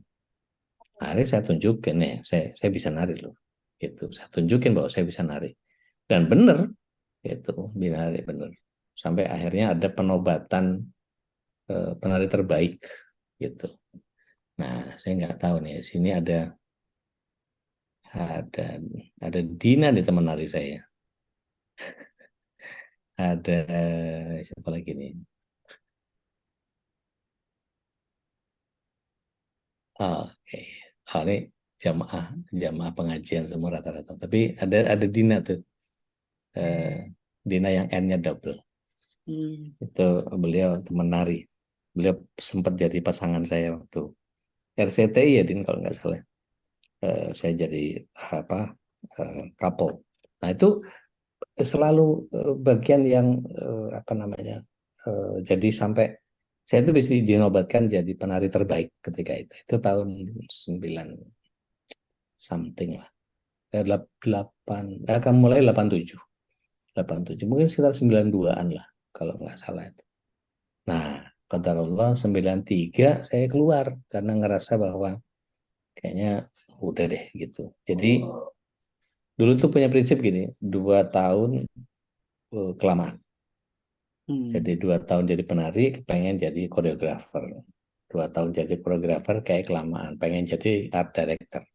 Akhirnya saya tunjukin nih, saya bisa nari loh. Itu saya tunjukin bahwa saya bisa nari. Dan bener, itu binari bener. Sampai akhirnya ada penobatan penari terbaik gitu. Nah, saya nggak tahu nih, sini ada ada Dina di teman nari saya. Ada siapa lagi nih? Oke. Oh, ini jamaah jamaah pengajian semua rata-rata. Tapi ada Dina tuh. Dina yang N-nya double. Hmm. Itu beliau teman nari. Beliau sempat jadi pasangan saya waktu RCTI ya Din kalau nggak salah. Saya jadi apa couple. Nah itu selalu bagian yang apa namanya, jadi sampai saya itu bisa dinobatkan jadi penari terbaik ketika itu tahun 9 something lah. 8, akan mulai 87, 87 mungkin sekitar 92-an lah kalau nggak salah itu. Nah, qadarullah 93 saya keluar karena ngerasa bahwa kayaknya udah deh gitu. Jadi dulu tuh punya prinsip gini, 2 tahun kelamaan. Jadi 2 tahun jadi penari, pengen jadi koreografer. 2 tahun jadi koreografer kayak kelamaan, pengen jadi art director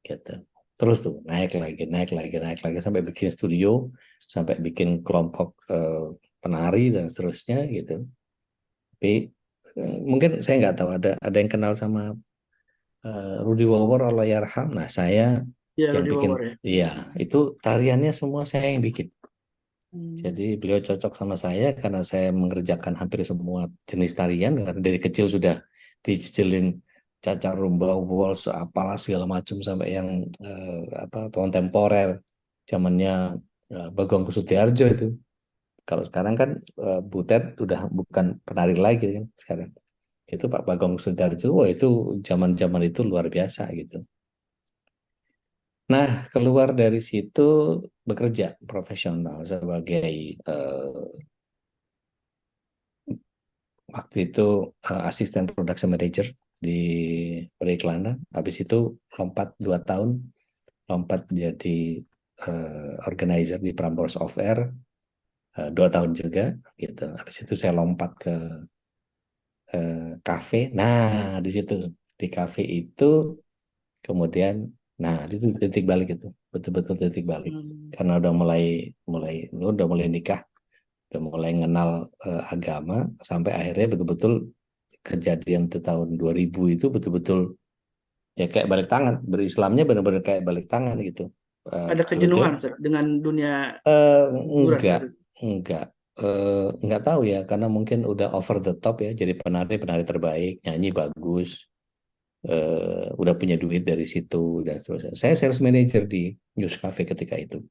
gitu. Terus tuh naik lagi, naik lagi, naik lagi sampai bikin studio, sampai bikin kelompok penari dan seterusnya gitu. Tapi mungkin saya nggak tahu ada yang kenal sama Rudy Wawor Allahyarham. Nah saya Ya, yang Rudi bikin, Wawor ya. iya itu tariannya semua saya yang bikin. Hmm. Jadi beliau cocok sama saya karena saya mengerjakan hampir semua jenis tarian. Karena dari kecil sudah dijejelin cacar rumba, waltz, apalah segala macam sampai yang apa kontemporer zamannya Bagong Kusutiarjo itu. Kalau sekarang kan Butet udah bukan penari lagi kan sekarang. Itu Pak Bagong Kusutiarjo, wah itu zaman-zaman itu luar biasa gitu. Nah, keluar dari situ bekerja profesional sebagai waktu itu asisten production manager di periklanan. Habis itu lompat 2 tahun, lompat jadi organizer di Prambors of Air 2 tahun juga gitu. Habis itu saya lompat ke kafe. Nah, di situ di kafe itu kemudian, nah itu titik balik itu, betul-betul titik balik. Hmm. Karena udah mulai mulai udah mulai nikah, udah mulai kenal agama sampai akhirnya betul-betul kejadian di tahun 2000 itu betul-betul ya kayak balik tangan, berislamnya benar-benar kayak balik tangan gitu. Ada Betul-betul kejenuhan Sir, dengan dunia hiburan enggak waktu itu. enggak enggak tahu ya karena mungkin udah over the top ya jadi penari penari terbaik, nyanyi bagus, udah punya duit dari situ dan seterusnya. Saya sales manager di News Cafe ketika itu.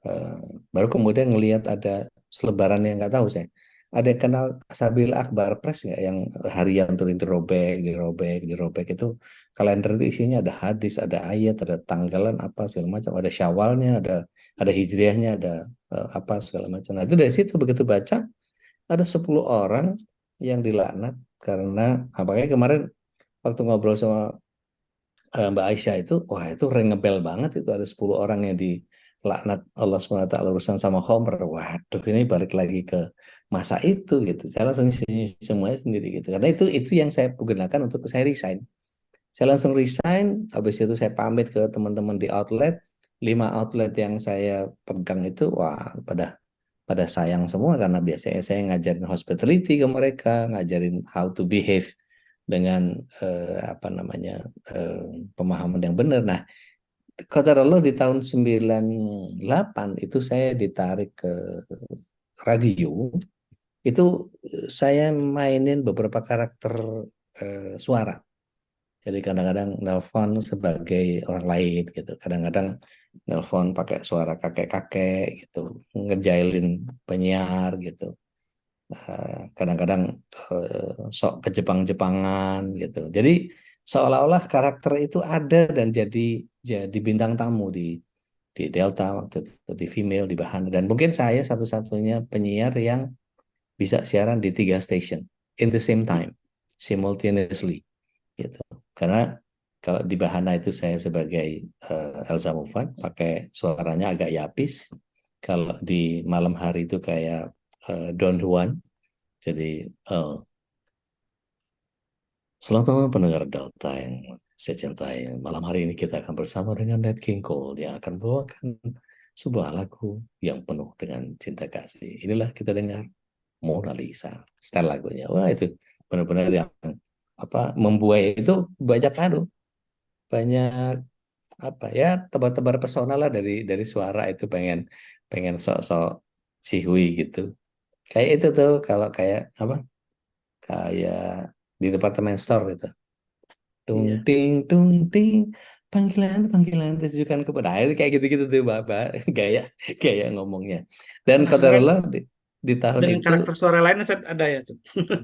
Eh, Baru kemudian ngelihat ada selebaran yang nggak tahu saya. Ada yang kenal Sabil Akbar Press nggak yang harian tuh dirobek, dirobek, dirobek itu kalender itu isinya ada hadis, ada ayat, ada tanggalan apa segala macam, ada syawalnya, ada hijriahnya, ada apa segala macam. Nah itu dari situ begitu baca ada 10 orang yang dilaknat karena apalagi kemarin waktu ngobrol sama Mbak Aisyah itu, wah itu ngebel banget itu ada 10 orang yang dilaknat Allah SWT urusan sama Homer. Waduh ini balik lagi ke masa itu gitu. Saya langsung semuanya sendiri gitu. Karena itu yang saya gunakan untuk saya resign. Saya langsung resign, habis itu saya pamit ke teman-teman di outlet. 5 outlet yang saya pegang itu, wah pada pada sayang semua karena biasanya saya ngajarin hospitality ke mereka, ngajarin how to behave dengan apa namanya pemahaman yang benar. Nah, kata Allah di tahun 98 itu saya ditarik ke radio. Itu saya mainin beberapa karakter suara. Jadi kadang-kadang nelpon sebagai orang lain gitu. Kadang-kadang nelpon pakai suara kakek-kakek gitu, ngejailin penyiar gitu. Kadang-kadang sok ke Jepang-Jepangan gitu. Jadi seolah-olah karakter itu ada dan jadi bintang tamu di Delta waktu itu di Female di Bahana dan mungkin saya satu-satunya penyiar yang bisa siaran di 3 stasiun in the same time simultaneously gitu. Karena kalau di Bahana itu saya sebagai Elsa Mufan pakai suaranya agak yapis. Kalau di malam hari itu kayak Don Juan jadi selamat malam pendengar Delta yang saya cintai. Malam hari ini kita akan bersama dengan Nat King Cole yang akan membawakan sebuah lagu yang penuh dengan cinta kasih. Inilah kita dengar Mona Lisa. Style lagunya. Wah itu benar-benar yang apa membuai itu banyak banyak apa ya tebar-tebar pesona lah dari suara itu pengen pengen sok-sok cihui gitu. Kayak itu tuh kalau kayak apa? Kayak di departemen store gitu. Tung Iya. ting tung ting panggilan ditujukan kepada itu kayak gitu-gitu tuh Bapak gaya gaya ngomongnya. Dan Penasaran qadarullah di tahun dengan itu karakter suara lain Ustaz, ada ya Ustaz?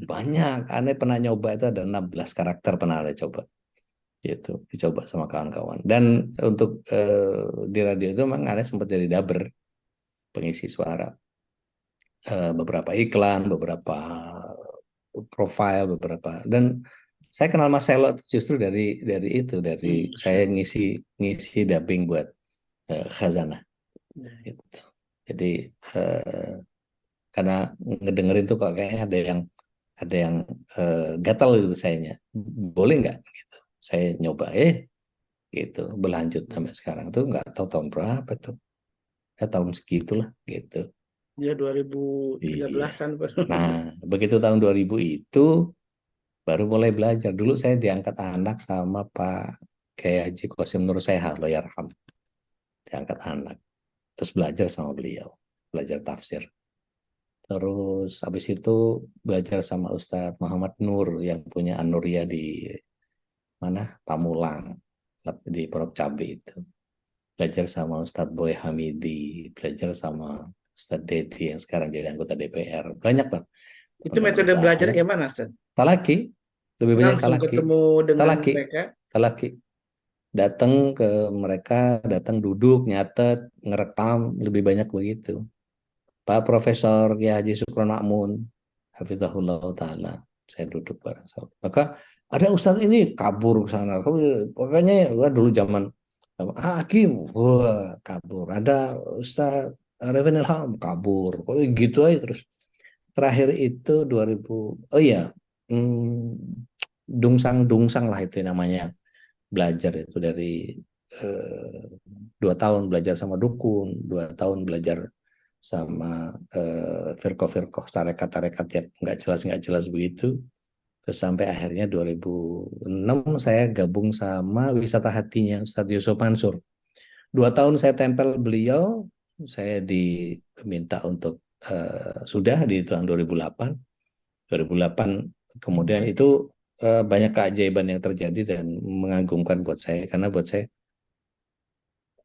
banyak. Aneh pernah nyoba itu ada 16 karakter pernah ada coba. Gitu, dicoba sama kawan-kawan. Dan untuk di radio itu memang Aneh sempat jadi dubber, pengisi suara. Beberapa iklan, beberapa profile, beberapa. Dan saya kenal Mas Selo justru dari itu, dari Masya saya Allah. ngisi ngisi dubbing buat Khazanah gitu. Jadi eh, karena ngedengerin tuh kok kayaknya ada yang gatal gitu sayanya. Boleh nggak gitu. Saya nyoba gitu berlanjut sampai sekarang tuh nggak tahu tahun berapa tuh. Ya tahun segitulah gitu. Dia Iya. 2013-an baru. Nah, begitu tahun 2000 itu baru mulai belajar. Dulu saya diangkat anak sama Pak Kiai Haji Qasim Nur Seha, Allahyarham. Diangkat anak. Terus belajar sama beliau. Belajar tafsir. Terus habis itu belajar sama Ustadz Muhammad Nur yang punya An-Nuriyah di mana? Pamulang. Di Pondok Cabe itu. Belajar sama Ustadz Boy Hamidi. Belajar sama Ustadz Dedi yang sekarang jadi anggota DPR. Banyak banget Itu teman-teman metode itu. belajar Akhirnya gimana Ustaz? talaki. Lebih banyak Langsung talaki. ketemu dengan Talaki. mereka. Talaki. Datang ke mereka, datang duduk, nyatet, ngerekam, lebih banyak begitu. Pak Profesor Kiai Haji Sukron Makmun, Hafizahullah Ta'ala, saya duduk bareng sama. Maka ada Ustadz ini kabur ke sana. Pokoknya wah, dulu zaman Hakim, wah kabur. Ada Ustadz Arifin Ilham, kabur. Pokoknya gitu aja terus. Terakhir itu 2000, oh iya, Dungsang lah itu namanya belajar itu dari 2 tahun belajar sama dukun, 2 tahun belajar sama firqoh-firqoh tarekat-tarekat yang nggak jelas begitu. Terus sampai akhirnya 2006 saya gabung sama Wisata Hatinya Ustadz Yusuf Mansur. 2 tahun saya tempel beliau, saya diminta untuk sudah di tahun 2008. 2008 kemudian itu banyak keajaiban yang terjadi dan mengagumkan buat saya karena buat saya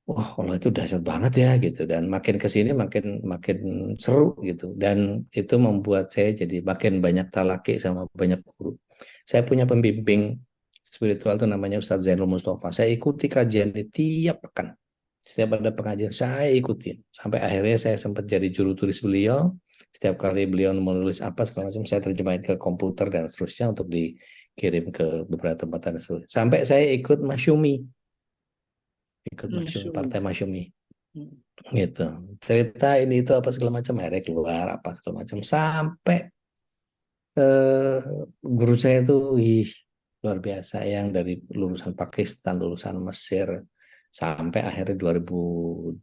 wah Allah itu dahsyat banget ya gitu dan makin ke sini makin makin seru gitu dan itu membuat saya jadi makin banyak talaki sama banyak guru. Saya punya pembimbing spiritual itu namanya Ustadz Zainul Mustafa. Saya ikuti kajian tiap pekan. Setiap ada pengajian saya ikutin sampai akhirnya saya sempat jadi juru tulis beliau. Setiap kali beliau menulis apa segala macam saya terjemahin ke komputer dan seterusnya untuk dikirim ke beberapa tempat dan seterusnya. Sampai saya ikut Masyumi, ikut Masyumi, Masya Partai Allah. Masyumi Hmm. gitu. Cerita ini itu apa segala macam akhirnya keluar apa segala macam sampai eh, guru saya itu ih, luar biasa yang dari lulusan Pakistan, lulusan Mesir sampai akhirnya 2006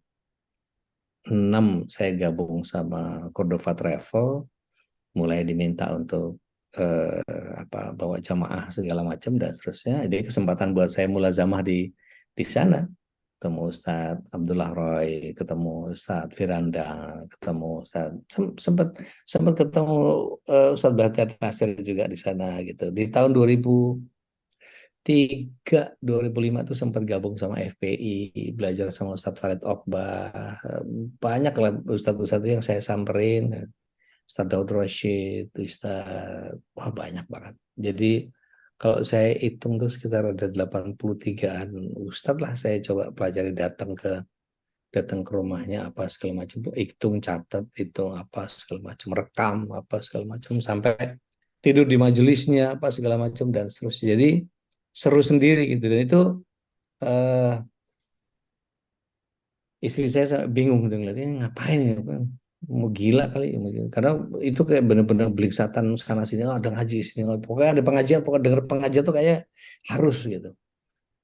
saya gabung sama Cordova Travel, mulai diminta untuk apa bawa jamaah segala macam dan seterusnya. Jadi kesempatan buat saya mulazamah di sana, ketemu Ustadz Abdullah Roy, ketemu Ustadz Firanda, ketemu Ustadz sempat sempat ketemu Ustadz Bahtiar Nasir juga di sana gitu. Di tahun 2003, 2005 tuh sempat gabung sama FPI, belajar sama Ustadz Farid Okbah, banyak lah Ustadz-Ustadz yang saya samperin, Ustadz Daud Rashid, Ustadz, wah banyak banget. Jadi kalau saya hitung tuh sekitar ada 83-an Ustadz lah saya coba pelajari datang ke rumahnya apa segala macam tuh hitung catat hitung apa segala macam rekam apa segala macam sampai tidur di majelisnya apa segala macam dan seterusnya jadi seru sendiri gitu dan itu eh, istri saya bingung gitu ngeliatnya ngapain ya kan mau gila kali karena itu kayak bener-bener belingsatan sana sini oh, ada ngaji sini pokoknya ada pengajian pokoknya denger pengajian tuh kayaknya harus gitu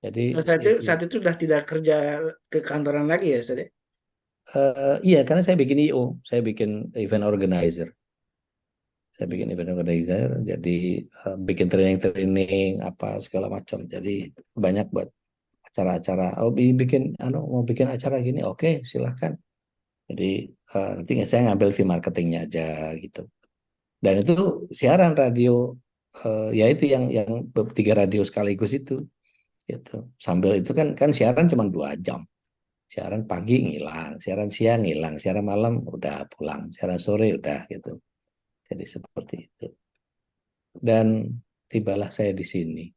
jadi Nah, itu saat itu udah tidak kerja ke kantoran lagi ya Ustaz, ya? iya karena saya bikin IO saya bikin event organizer. Saya Hmm. bikin event organizer, jadi bikin training-training apa segala macam. Jadi banyak buat acara-acara. Oh, bikin, mau bikin acara gini, oke, silahkan. Jadi nanti saya ngambil fee marketingnya aja gitu. Dan itu siaran radio, ya itu yang 3 radio sekaligus itu. gitu. Sambil itu kan kan siaran cuma 2 jam. Siaran pagi ngilang, siaran siang ngilang, siaran malam udah pulang, siaran sore udah gitu. Jadi seperti itu. Dan tibalah saya di sini.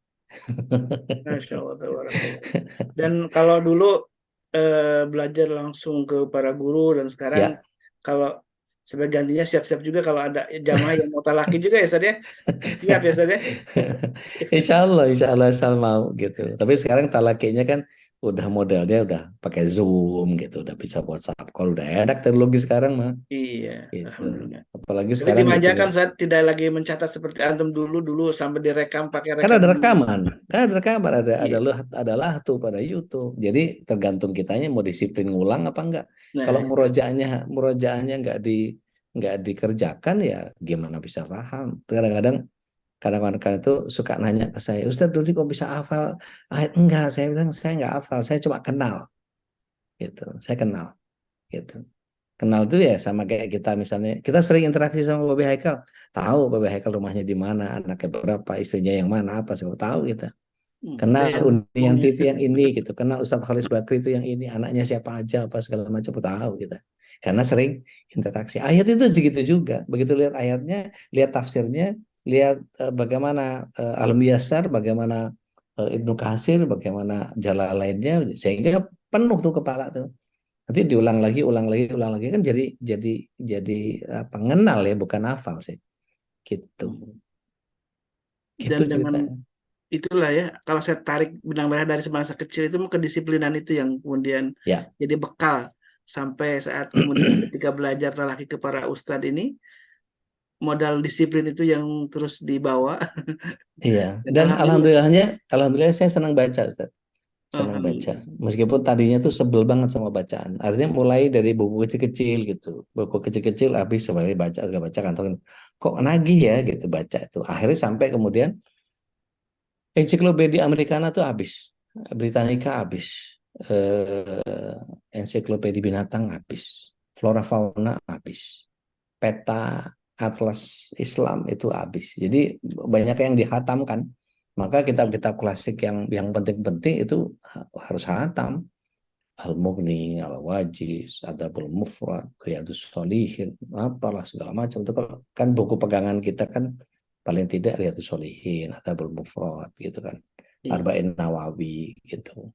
Masya Allah, tabarakallah. Dan kalau dulu belajar langsung ke para guru dan sekarang Ya, kalau sebagai gantinya siap-siap juga kalau ada jamaah yang mau talaki juga ya Ustaz ya. Siap ya Ustaz ya. insya Allah asal mau gitu. Tapi sekarang talakinya kan udah modelnya udah pakai Zoom gitu, udah bisa WhatsApp call, udah enak teknologi sekarang mah Iya, gitu. alhamdulillah. Apalagi Tapi sekarang udah tinggal dimanjakan saat tidak lagi mencatat seperti antum dulu sampai direkam pakai kan ada rekaman. rekaman, kan ada rekaman, Iya. adalah tuh pada YouTube. Jadi tergantung kitanya mau disiplin ngulang apa enggak. Kalau Nah, itu. murojaahnya nggak dikerjakan ya gimana bisa paham. Kadang-kadang itu suka nanya ke saya, Ustaz Dodi kok bisa hafal ayat? Enggak, saya bilang saya nggak hafal, saya cuma kenal gitu. Saya kenal gitu. Kenal tuh ya sama kayak kita misalnya, kita sering interaksi sama Bapak Haikal, tahu Bapak Haikal rumahnya di mana, anaknya berapa, istrinya yang mana, apa semua tahu kita. Ada Kenal yang Unianti ngomongnya. itu yang ini gitu, kenal Ustadz Khalis Bakri itu yang ini, anaknya siapa aja, apa segala macam tahu kita. Karena sering interaksi. Ayat itu begitu juga, begitu lihat ayatnya, lihat tafsirnya, lihat bagaimana Al-Muyassar, bagaimana Ibnu Katsir, bagaimana lainnya, sehingga penuh tuh kepala tuh. Nanti diulang lagi, ulang lagi kan jadi pengenal ya, bukan hafal sih. Gitu. Dan Gitu dengan ceritanya. itulah ya, kalau saya tarik benang merah dari semasa kecil itu kedisiplinan itu yang kemudian Ya, jadi bekal sampai saat kemudian ketika belajar lagi ke para ustadz ini, modal disiplin itu yang terus dibawa. iya. Dan Dan alhamdulillah, alhamdulillah saya senang baca, Ustaz. Senang baca. alhamdulillah. Meskipun tadinya tuh sebel banget sama bacaan. Artinya mulai dari buku kecil-kecil gitu. Buku kecil-kecil habis sebenarnya baca, segala baca kantongin. Kok nagih ya gitu baca itu. Akhirnya sampai kemudian ensiklopedia Americana tuh habis. Britannica habis. Eh, ensiklopedia binatang habis. Flora fauna habis. Peta atlas Islam itu habis. Jadi banyak yang dihatamkan. Maka kitab-kitab klasik yang penting-penting itu harus hatam. Al-Mughni, Al-Wajiz, Adabul Mufrad, Riyadus Shalihin, apalah segala macam itu kan buku pegangan kita kan paling tidak Riyadus Shalihin, Adabul Mufrad gitu kan. Iya. Arba'in Nawawi gitu.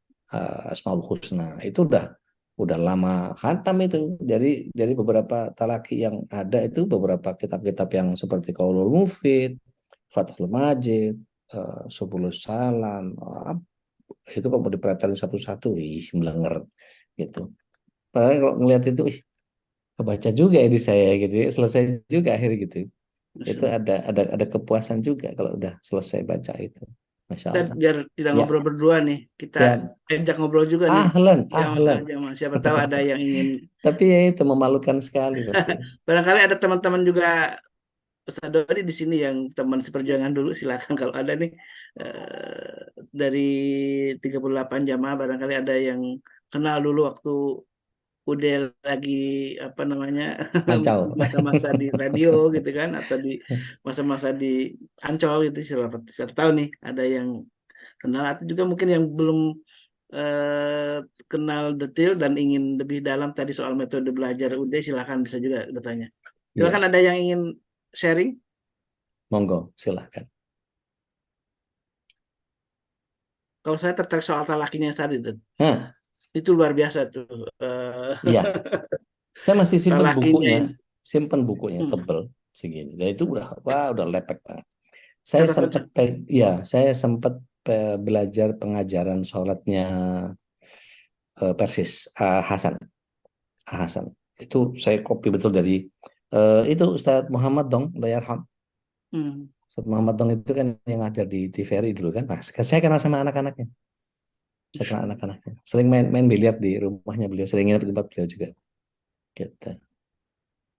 Asmaul Husna itu udah lama khatam itu. Dari beberapa talaki yang ada itu beberapa kitab-kitab yang seperti Qaulul Mufid, Fathul Majid, Subulus Salam, itu kok mau diperhatiin satu-satu, ih melenger gitu. Padahal kalau ngelihat itu, ih kebaca juga ini saya gitu, ya. Selesai juga akhirnya gitu. Masya Itu Allah. ada kepuasan juga kalau udah selesai baca itu, masya Kita Allah. biar tidak Ya, ngobrol berdua nih, kita ya, ajak ngobrol juga nih. ahlan, Jamaah, ahlan. jamaah. Siapa tahu ada yang ingin. Tapi ya itu memalukan sekali pasti. Barangkali ada teman-teman juga Ustaz Dodi di sini yang teman seperjuangan dulu, silakan kalau ada nih dari 38 jamaah barangkali ada yang kenal dulu waktu udah lagi apa namanya Kacau. masa-masa di radio gitu kan atau di masa-masa di Ancol gitu, siapa tahu nih ada yang kenal atau juga mungkin yang belum eh, kenal detail dan ingin lebih dalam tadi soal metode belajar UD, silakan bisa juga bertanya. Silakan Iya, ada yang ingin sharing. monggo, silahkan. Kalau saya tertarik soal talakinya tadi tuh, Nah, itu luar biasa tuh. Eh, iya, saya masih talakinya ini. simpen bukunya Hmm. tebel segini. Dan itu udah, wah udah lepek banget. Catatan. Saya sempat belajar pengajaran sholatnya Persis Hasan. Itu saya copy betul dari itu Ustadz Muhammad dong, Layarham. Hmm. Ustadz Muhammad dong itu kan yang ngajar di TVRI dulu kan. Nah, saya kenal sama anak-anaknya. Saya Masya kenal Allah. anak-anaknya. Sering main biliar di rumahnya beliau, sering nginep di tempat beliau juga. Gitu.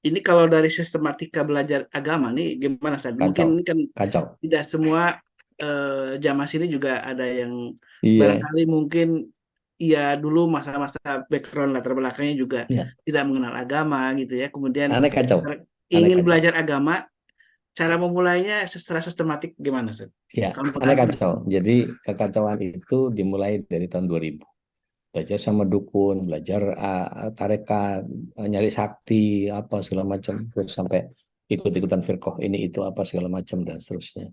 Ini kalau dari sistematika belajar agama nih gimana Ustaz? Mungkin Kacau, ini kan kacau. tidak semua jamaah sini juga ada yang Iya, barangkali mungkin ya dulu masa-masa background latar belakangnya juga iya. tidak mengenal agama gitu ya. Kemudian Aneh kacau, aneh ingin kacau. belajar agama cara memulainya secara sistematik gimana, Ustaz? Ya, Kalau untuk karena aku, kacau. Jadi kekacauan itu dimulai dari tahun 2000. Belajar sama dukun, belajar tarekat, nyari sakti, apa segala macam. Terus sampai ikut-ikutan firqah ini itu apa segala macam dan seterusnya.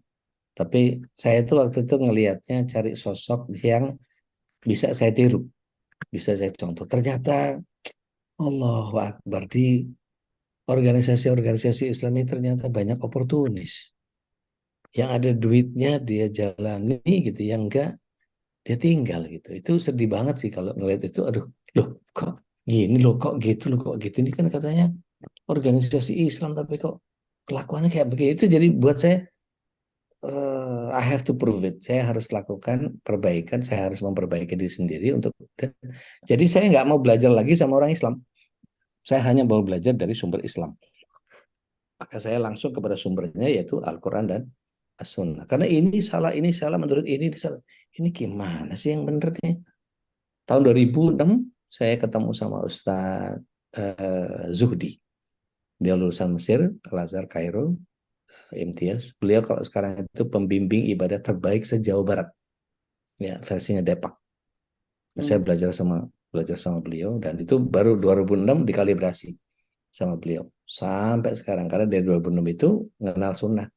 Tapi saya itu waktu itu ngelihatnya cari sosok yang bisa saya tiru, bisa saya contoh. Ternyata Allahu Akbar di organisasi-organisasi Islam ini ternyata banyak oportunis. Yang ada duitnya dia jalani gitu, yang enggak dia tinggal gitu. Itu sedih banget sih kalau ngeliat itu. Aduh, loh kok gini loh, kok gitu loh, kok gitu. Ini kan katanya organisasi Islam tapi kok kelakuannya kayak begitu. Jadi buat saya, I have to prove it. Saya harus lakukan perbaikan, saya harus memperbaiki diri sendiri untuk. Jadi saya nggak mau belajar lagi sama orang Islam. Saya hanya mau belajar dari sumber Islam. Maka saya langsung kepada sumbernya yaitu Al-Quran dan As-Sunnah. Karena ini salah, menurut ini salah. Ini gimana sih yang bener nih? Tahun 2006 saya ketemu sama Ustadz Zuhdi. Dia lulusan Mesir, Al-Azhar, Kairo, Imtiaz. Beliau kalau sekarang itu pembimbing ibadah terbaik se-Jawa Barat. Ya, versinya Depak. Nah, saya hmm, belajar sama beliau dan itu baru 2006 dikalibrasi sama beliau. Sampai sekarang karena dari 2006 itu mengenal sunnah.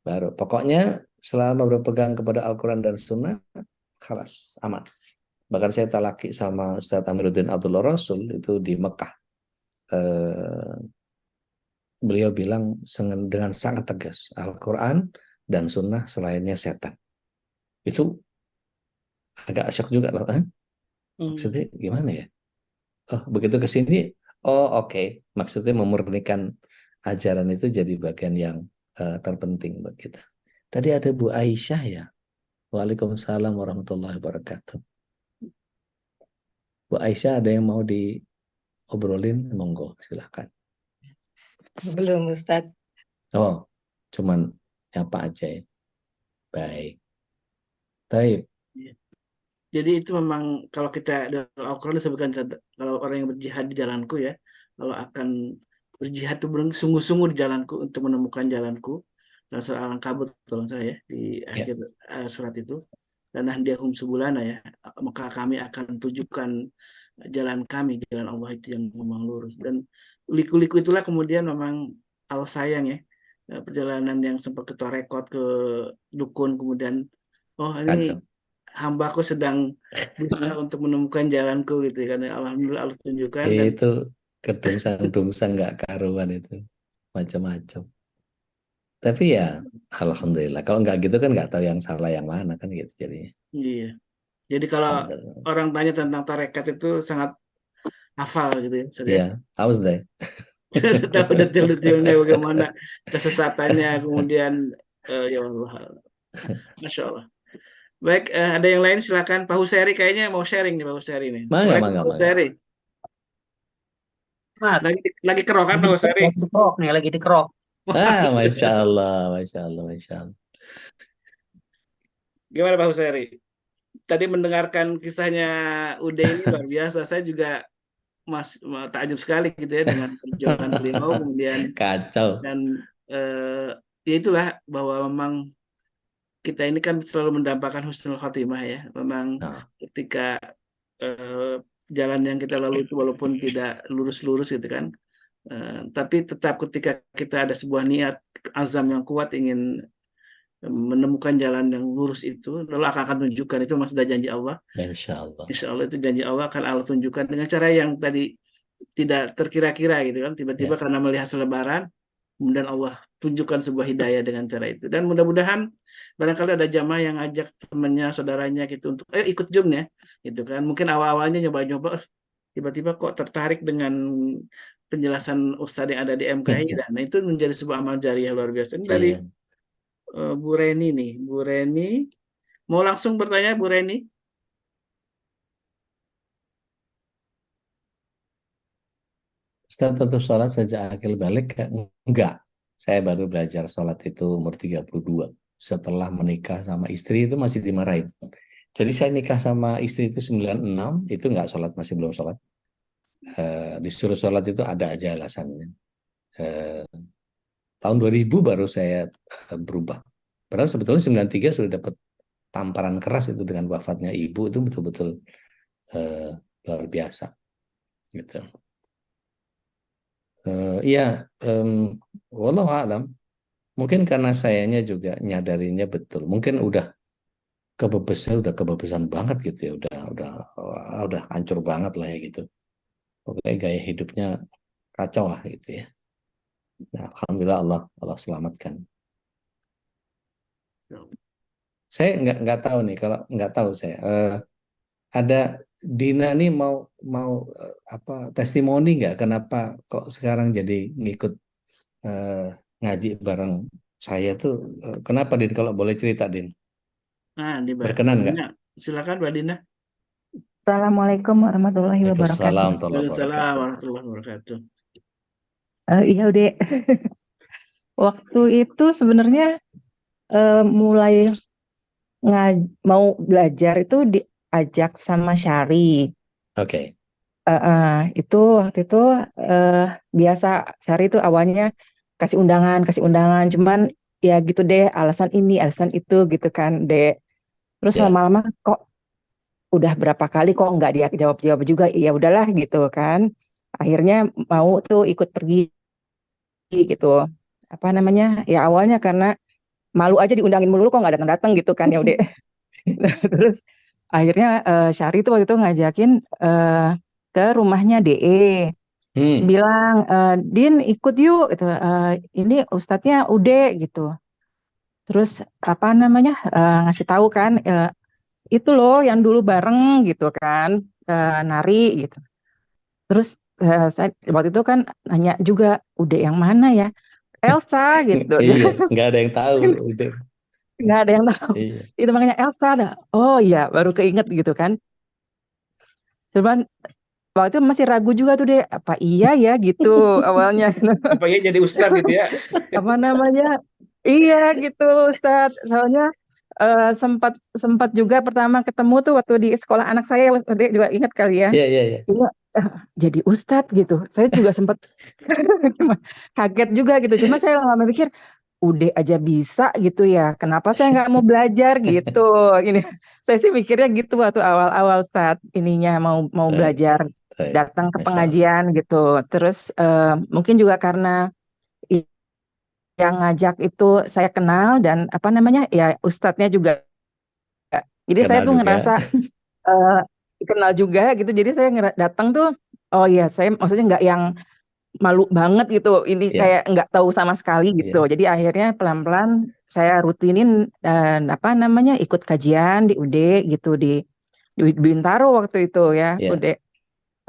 Baru pokoknya selama berpegang kepada Al-Quran dan sunnah, khalas, aman. Bahkan saya talaki sama Ustaz Amiruddin Abdullah Rasul itu di Mekah. Eh, Beliau bilang dengan sangat tegas, Al-Quran dan Sunnah selainnya setan. Itu agak asyik juga loh. hmm. Maksudnya gimana ya? Oh, begitu ke sini, oh oke. Maksudnya memurnikan ajaran itu jadi bagian yang terpenting buat kita. Tadi ada Bu Aisyah ya. Waalaikumsalam warahmatullahi wabarakatuh. Bu Aisyah ada yang mau diobrolin? Monggo, silakan. Belum, Ustadz. Oh, cuman apa aja ya? Baik. Baik. Iya. Jadi itu memang kalau kita dalam Al-Quran disebutkan, kalau orang yang berjihad di jalanku ya, kalau akan berjihad itu sungguh-sungguh di jalanku untuk menemukan jalanku, dalam surah Al-Ankabut kalau nggak salah ya, di Ya, akhir surat itu, dan nahdiyahum subulana ya, maka kami akan tunjukkan jalan kami, jalan Allah itu yang memang lurus. Dan liku-liku itulah kemudian memang Allah sayang ya, perjalanan yang sempat ke Torekot, ke dukun, kemudian oh ini kacau. hambaku sedang berusaha untuk menemukan jalanku gitu ya, karena alhamdulillah Allah tunjukkan. Dan Itu kedungsang-dungsang nggak karuan itu. Macam-macam. Tapi ya, alhamdulillah. Kalau nggak gitu kan nggak tahu yang salah yang mana kan gitu jadinya. iya, jadi kalau Alhamdulillah. orang tanya tentang tarekat itu sangat hafal gitu ya sudah. Iya, how's that? Tahu detail-detailnya bagaimana kesesatannya, kemudian ya Allah, Masya Allah. Baik, ada yang lain silakan. Pak Huseri kayaknya mau sharing nih, Pak Huseri nih. Mangga, Assalamualaikum mangga, Pak mangga. Huseri. Mat, Lagi kerokan lagi Pak Huseri. dikerok nih, lagi dikerok. Masya Allah, Masya Allah, Masya Allah. Gimana Pak Huseri? Tadi mendengarkan kisahnya Ude ini luar biasa. Saya juga takjub sekali gitu ya dengan perjuangan beliau, kemudian Kacau. dan ya itulah bahwa memang kita ini kan selalu mendambakan husnul khotimah ya. Memang Nah, ketika eh, jalan yang kita lalui itu walaupun tidak lurus-lurus gitu kan, tapi tetap ketika kita ada sebuah niat azam yang kuat ingin menemukan jalan yang lurus itu, lalu akan tunjukkan itu mas sudah janji Allah. Insya Allah. Insya Allah itu janji Allah akan Allah tunjukkan dengan cara yang tadi tidak terkira-kira gitu kan. Tiba-tiba Ya, karena melihat selebaran, kemudian Allah tunjukkan sebuah hidayah dengan cara itu. Dan mudah-mudahan barangkali ada jamaah yang ajak temannya, saudaranya gitu untuk, ayo ikut Zoom ya, gitu kan. Mungkin awal-awalnya nyoba-nyoba, tiba-tiba kok tertarik dengan penjelasan Ustadz yang ada di MKI, dan itu menjadi sebuah amal jariah luar biasa. Ini dari iya. Bu Reni nih, Bu Reni, mau langsung bertanya Bu Reni? Ustaz tetap sholat sejak akil balik? Enggak. Saya baru belajar sholat itu umur 32. Setelah menikah sama istri itu masih dimarahin. Jadi saya nikah sama istri itu 96, itu enggak sholat, masih belum sholat. Disuruh sholat itu ada aja alasannya. Eh, tahun 2000 baru saya berubah. Padahal sebetulnya 93 sudah dapat tamparan keras itu dengan wafatnya ibu, itu betul-betul luar biasa gitu. Iya, wallahu alam. Mungkin karena sayanya juga nyadarinya betul. Mungkin udah kebebesan banget gitu ya, udah hancur banget lah ya gitu. Pokoknya gaya hidupnya kacau lah gitu ya. Nah, alhamdulillah Allah selamatkan. Saya nggak tahu nih, kalau nggak tahu saya ada Dina nih mau mau apa testimoni nggak, kenapa kok sekarang jadi ngikut eh, ngaji bareng saya tuh, kenapa Din, kalau boleh cerita Din, Nah, di berkenan nggak? Dina. Silakan Mbak Dina. Assalamualaikum warahmatullahi wabarakatuh. Waalaikumsalam warahmatullahi Waalaikumsalam wabarakatuh. warahmatullahi wabarakatuh. Iya udah. Waktu itu sebenarnya mulai mau belajar itu diajak sama Syari. Oke. Itu waktu itu biasa Syari itu awalnya kasih undangan, cuman ya gitu deh, alasan ini, alasan itu gitu kan, deh. Terus Ya. lama-lama kok udah berapa kali kok nggak dia jawab-jawab juga, ya udahlah gitu kan. Akhirnya mau tuh ikut pergi gitu. Apa namanya? Ya awalnya karena malu aja diundangin mulu kok nggak datang-datang gitu kan, ya udah. Terus akhirnya Syari tuh waktu itu ngajakin ke rumahnya DE. Terus Hmm. bilang, Din ikut yuk gitu. Ini ustadznya Ude gitu. Terus apa namanya? Ngasih tahu kan, itu loh yang dulu bareng gitu kan, nari gitu. Terus saya waktu itu kan nanya juga, Ude yang mana ya? Elsa gitu. Iya, nggak ada yang tahu. Udah. Nggak ada yang tahu. Iya. Itu makanya Elsa ada. Oh iya, baru keinget gitu kan. Cuman waktu itu masih ragu juga tuh deh, apa iya ya gitu awalnya. Apa ya jadi ustadz gitu ya? Apa namanya? Iya gitu Ustadz. Soalnya sempat sempat juga pertama ketemu tuh waktu di sekolah anak saya, Ade juga ingat kali ya. Iya, iya, iya. Iya, jadi Ustadz gitu. Saya juga sempat kaget juga gitu. Cuma saya lama mikir, udah aja bisa gitu ya. Kenapa saya nggak mau belajar gitu? Ini saya sih mikirnya gitu waktu awal-awal saat ininya mau mau Baik, belajar baik. datang ke Masya Allah. pengajian gitu. Terus mungkin juga karena yang ngajak itu saya kenal dan apa namanya ya ustadznya juga. Jadi saya Kenal tuh juga. ngerasa eh, kenal juga gitu. Jadi saya datang tuh, oh iya saya maksudnya nggak yang malu banget gitu. Ini Ya, kayak nggak tahu sama sekali gitu. ya, Jadi akhirnya pelan-pelan saya rutinin dan apa namanya ikut kajian di UD gitu di Bintaro waktu itu ya ya. UD.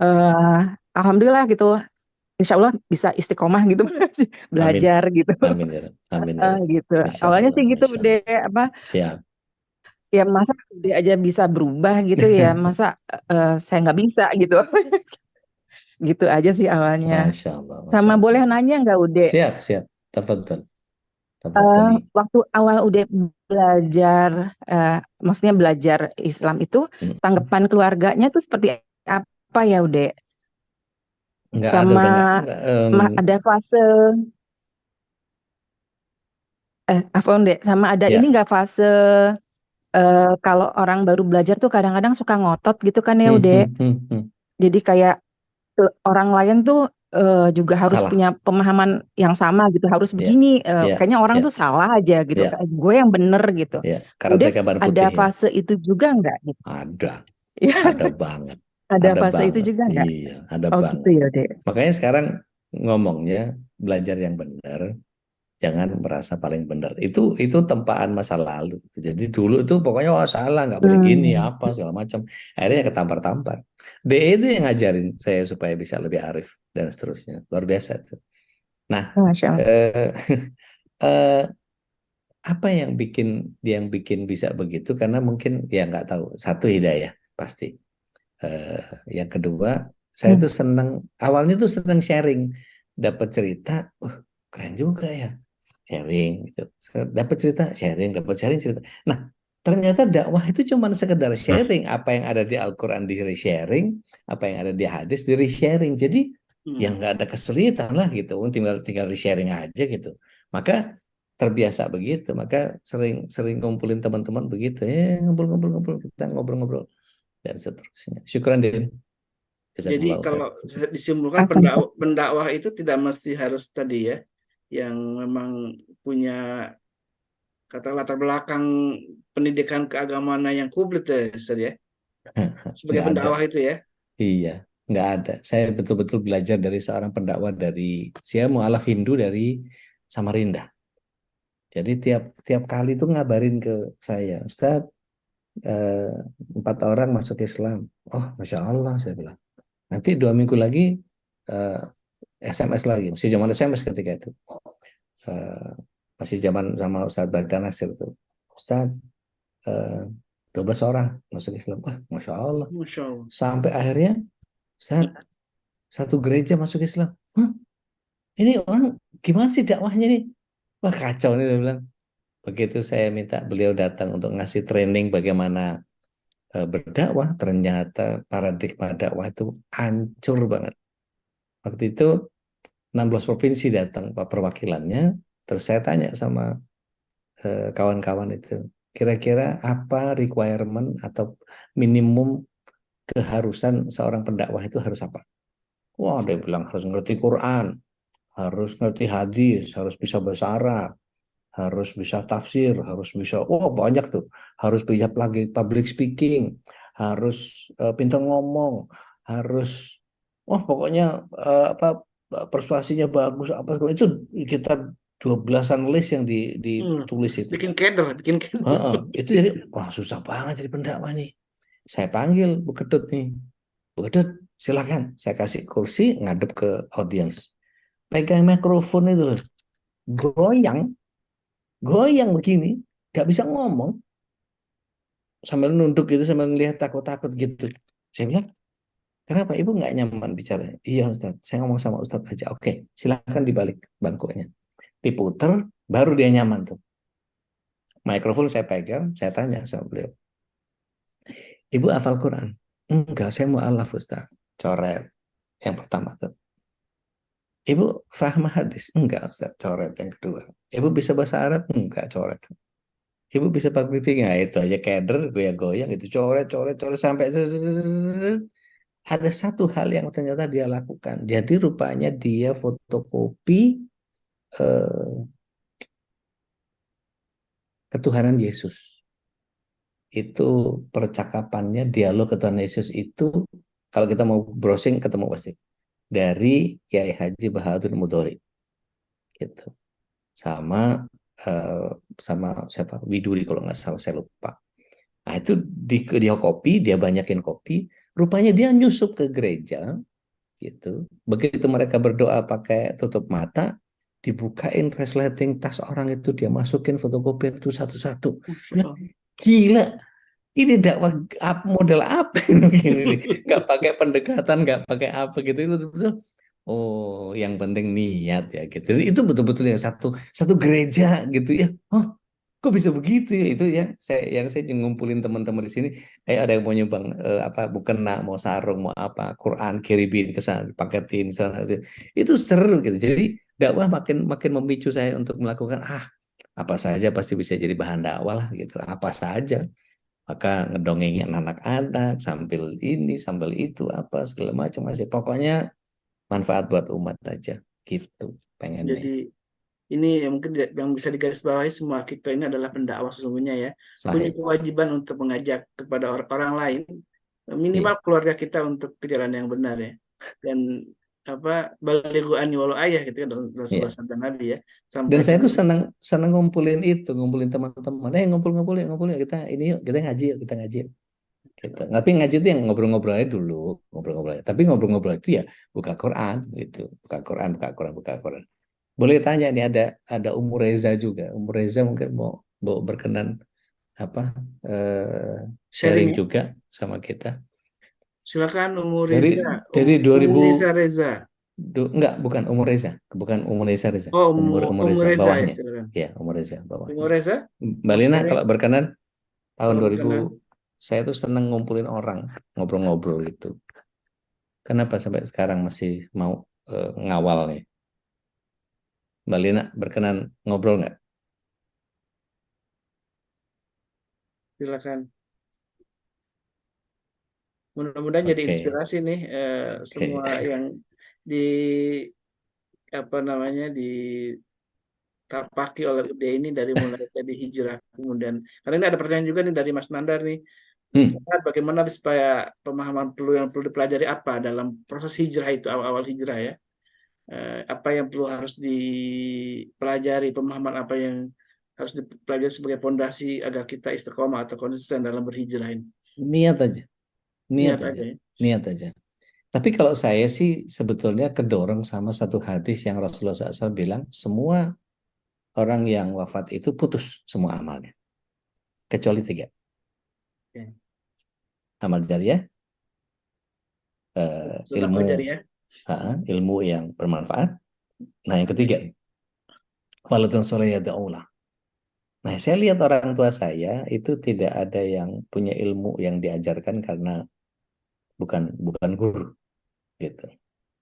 Eh, Alhamdulillah gitu. Insya Allah bisa istiqomah gitu Amin, belajar gitu. amin ya Rab. Amin ya Rab. Gitu. Masya Awalnya Allah, sih gitu Masya UD Allah. apa Siap. ya masa UD aja bisa berubah gitu ya masa saya nggak bisa gitu. Gitu aja sih awalnya. Masya Allah, Masya Sama boleh Allah. nanya nggak Ude? Siap, siap. Tafadhol. Tafadholi. Waktu awal udah belajar, maksudnya belajar Islam itu, Hmm. tanggapan keluarganya tuh seperti apa ya Ude? Nggak ada, Sama udah nggak, ada fase, apa Ude? Sama ada ini ya. nggak fase kalau orang baru belajar tuh kadang-kadang suka ngotot gitu kan ya Ude? Hmm. Jadi kayak orang lain tuh juga harus Salah. punya pemahaman yang sama gitu, harus Ya, begini. ya, Kayaknya orang ya, tuh salah aja gitu. ya, Kayak gue yang bener gitu. ya. Udah Karate kabar ada putih ya. fase itu juga nggak gitu? Ada, Iya, ada banget, ada ada fase itu banget. juga nggak? Iya, ada Oh gitu banget. ya deh. Makanya sekarang ngomongnya belajar yang benar, jangan merasa paling benar. Itu tempaan masa lalu. Jadi dulu itu pokoknya wah salah, nggak boleh gini, Hmm, apa segala macam. Akhirnya ketampar-tampar. DE itu yang ngajarin saya supaya bisa lebih arif dan seterusnya. Luar biasa itu. Nah, Masya Allah. eh, eh, apa yang bikin bisa begitu? Karena mungkin ya nggak tahu. Satu hidayah pasti. Eh, yang kedua, saya Hmm. tuh senang. Awalnya tuh senang sharing, dapat cerita. Keren juga ya, sharing gitu. Dapat sharing cerita. Nah, ternyata dakwah itu cuma sekedar sharing. Apa yang ada di Al-Quran di sharing, apa yang ada di hadis di sharing. Jadi yang nggak ada kesulitan lah gitu, tinggal tinggal di sharing aja gitu. Maka terbiasa begitu, maka sering ngumpulin teman-teman begitu, ngobrol-ngobrol, kita ngobrol-ngobrol dan seterusnya. Syukran Din. Jadi Jazakumullahu khair. kalau disimpulkan pendakwah itu tidak mesti harus tadi ya, yang memang punya kata latar belakang pendidikan keagamaan yang komplit ya, Ustaz ya. Sebagai Nggak ada. pendakwah itu ya. Iya, nggak ada. Saya betul-betul belajar dari seorang pendakwah saya mualaf Hindu dari Samarinda. Jadi tiap tiap kali itu ngabarin ke saya, Ustaz, eh, 4 orang masuk Islam. Oh, Masya Allah, saya bilang. Nanti 2 minggu lagi eh, SMS lagi. Masih zaman SMS ketika itu. Eh, masih zaman sama Ustaz Bagda Nasir itu. Ustaz, eh, 12 orang masuk Islam. Wah, Masya Allah. Masya Allah. Sampai akhirnya Ustaz, satu gereja masuk Islam. Hah? Ini orang gimana sih dakwahnya nih? Wah, kacau nih, dia bilang. Begitu saya minta beliau datang untuk ngasih training bagaimana berdakwah, ternyata paradigma dakwah itu hancur banget. Waktu itu 16 provinsi datang Pak perwakilannya, terus saya tanya sama kawan-kawan itu, kira-kira apa requirement atau minimum keharusan seorang pendakwah itu harus apa? Wah, dia bilang harus ngerti Quran, harus ngerti hadis, harus bisa bahasa Arab, harus bisa tafsir, harus bisa, wah banyak tuh, harus bisa lagi public speaking, harus pintar ngomong, harus, wah pokoknya apa persuasinya bagus, apa itu kita 12-an list yang ditulis itu. Bikin keder, bikin keder. Itu jadi, wah susah banget jadi pendakwah nih. Saya panggil Bu Kedut nih, Bu Kedut silakan, saya kasih kursi ngadep ke audiens, pegang mikrofon itu goyang goyang begini, nggak bisa ngomong, sambil nunduk gitu, sambil melihat takut-takut gitu. Saya bilang, kenapa ibu nggak nyaman bicara? Iya Ustaz, saya ngomong sama Ustaz aja. Oke, silahkan dibalik bangkunya. Diputer, baru dia nyaman tuh. Mikrofon saya pegang, saya tanya sama beliau, ibu hafal Quran? Enggak, saya mau alaf Ustaz. Coret. Yang pertama tuh. Ibu faham hadis? Enggak Ustaz, coret. Yang kedua. Ibu bisa bahasa Arab? Enggak, coret. Ibu bisa pakai pipi nggak? Itu aja keder, goyang-goyang, itu coret sampai ada satu hal yang ternyata dia lakukan. Jadi rupanya dia fotokopi eh, ketuhanan Yesus. Itu percakapannya, dialog ketuhanan Yesus itu kalau kita mau browsing ketemu pasti dari Kiai Haji Bahadur Mudhori, gitu. Sama sama siapa Widuri kalau nggak salah, saya lupa. Nah itu dia kopi, dia banyakin kopi, rupanya dia nyusup ke gereja, gitu. Begitu mereka berdoa pakai tutup mata, dibukain resleting tas orang itu, dia masukin fotokopi itu satu-satu. Gila, ini dakwah model apa ini? Nggak pakai pendekatan, nggak pakai apa gitu, itu betul-betul. Oh, yang penting niat ya gitu. Itu betul-betul yang satu gereja gitu ya. Oh, kok bisa begitu ya, itu ya saya ngumpulin teman-teman di sini, ada yang mau nyumbang apa mukena, mau sarung, mau apa, Quran kirimin ke sana, paketin sana, itu seru gitu. Jadi dakwah makin makin memicu saya untuk melakukan apa saja pasti bisa jadi bahan dakwah lah gitu, apa saja. Maka ngedongengin anak-anak sambil ini sambil itu apa segala macam masih, pokoknya manfaat buat umat aja gitu pengennya. Jadi ini yang mungkin yang bisa digarisbawahi, semua kita ini adalah pendakwah sesungguhnya ya. Punya Sahih. kewajiban untuk mengajak kepada orang lain, minimal Iya. keluarga kita untuk ke jalan yang benar ya. Dan apa balighu anni walau ayah gitu kan Rasulullah Iya. sabda Nabi ya. Dan saya Sampaikan. tuh senang senang ngumpulin teman-teman. Ngumpul kita ini yuk, kita ngaji yuk, kita ngaji yuk. Gitu. Tapi ngaji itu yang ngobrol-ngobrol aja dulu, ngobrol-ngobrol aja. Tapi ngobrol-ngobrol itu ya buka Quran gitu, buka Quran. Boleh tanya nih, ada Umur Reza juga. Umur Reza mungkin mau berkenan apa Sharing sharing ya. juga sama kita. Silakan Umur Dari Reza. dari 2000 Umur Reza. enggak, bukan Umur Reza, bukan Umur Reza Reza. Oh, Umur Umur Reza Reza ya, bawahnya. silakan. Ya, Umur Reza Umur bawahnya. Reza Mbak mau Lina sharing kalau berkenan, tahun kalau 2000 berkenan. saya tuh seneng ngumpulin orang, ngobrol-ngobrol gitu. Kenapa sampai sekarang masih mau ngawal nih? Mbak Lina berkenan ngobrol nggak? Silakan. Mudah-mudahan jadi Oke, inspirasi nih oke. semua yang di apa namanya ditapaki oleh UD ini dari mulai tadi hijrah kemudian karena ini ada pertanyaan juga nih dari Mas Nandar nih. Hmm, Ustaz, bagaimana supaya pemahaman yang perlu dipelajari apa dalam proses hijrah itu awal-awal hijrah ya? Apa yang perlu harus dipelajari, pemahaman apa yang harus dipelajari sebagai pondasi agar kita istiqomah atau konsisten dalam berhijrah ini. niat aja, niat Niat aja, aja ya. niat aja. Tapi kalau saya sih sebetulnya kedorong sama satu hadis yang Rasulullah SAW bilang, semua orang yang wafat itu putus semua amalnya, kecuali 3. Oke. Amal jariah, Sedekah ilmu, jariah. ilmu yang bermanfaat. Nah, yang ketiga, waladun soleh yada'ulah. Nah, saya lihat orang tua saya itu tidak ada yang punya ilmu yang diajarkan karena bukan bukan guru gitu.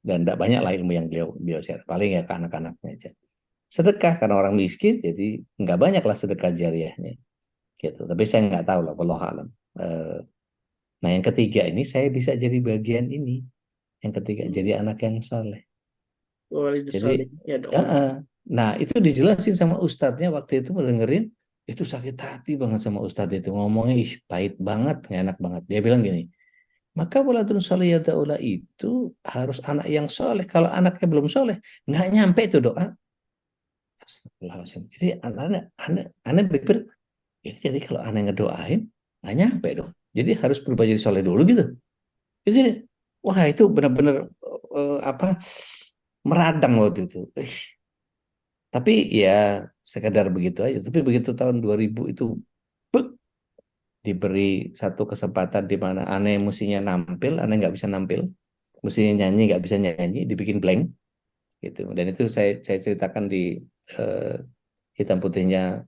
Dan tidak banyak lah ilmu yang beliau share. Paling ya ke anak-anaknya aja. Sedekah karena orang miskin, jadi nggak banyak lah sedekah jariahnya gitu. Tapi saya nggak tahu lah, wallahu alam. Nah, yang ketiga ini saya bisa jadi bagian ini. Yang ketiga jadi anak yang saleh. Walid Jadi, soleh ya dong. nah itu dijelasin sama ustadznya waktu itu mendengerin, itu sakit hati banget sama ustadz itu ngomongnya, ih pahit banget, nggak enak banget. Dia bilang gini, maka waladun soleh yada'ula itu harus anak yang soleh. Kalau anaknya belum soleh, nggak nyampe itu doa. Astagfirullahaladzim. Jadi anak berpikir, ya, jadi kalau anak ngedoain, nggak nyampe dong. Jadi harus berubah jadi soleh dulu gitu. Jadi, wah itu benar-benar apa meradang waktu itu. Tapi ya sekedar begitu aja. Tapi begitu tahun 2000 itu bek, diberi satu kesempatan di mana aneh mestinya nampil, aneh nggak bisa nampil, mestinya nyanyi nggak bisa nyanyi, dibikin blank gitu. Dan itu saya ceritakan di eh, hitam putihnya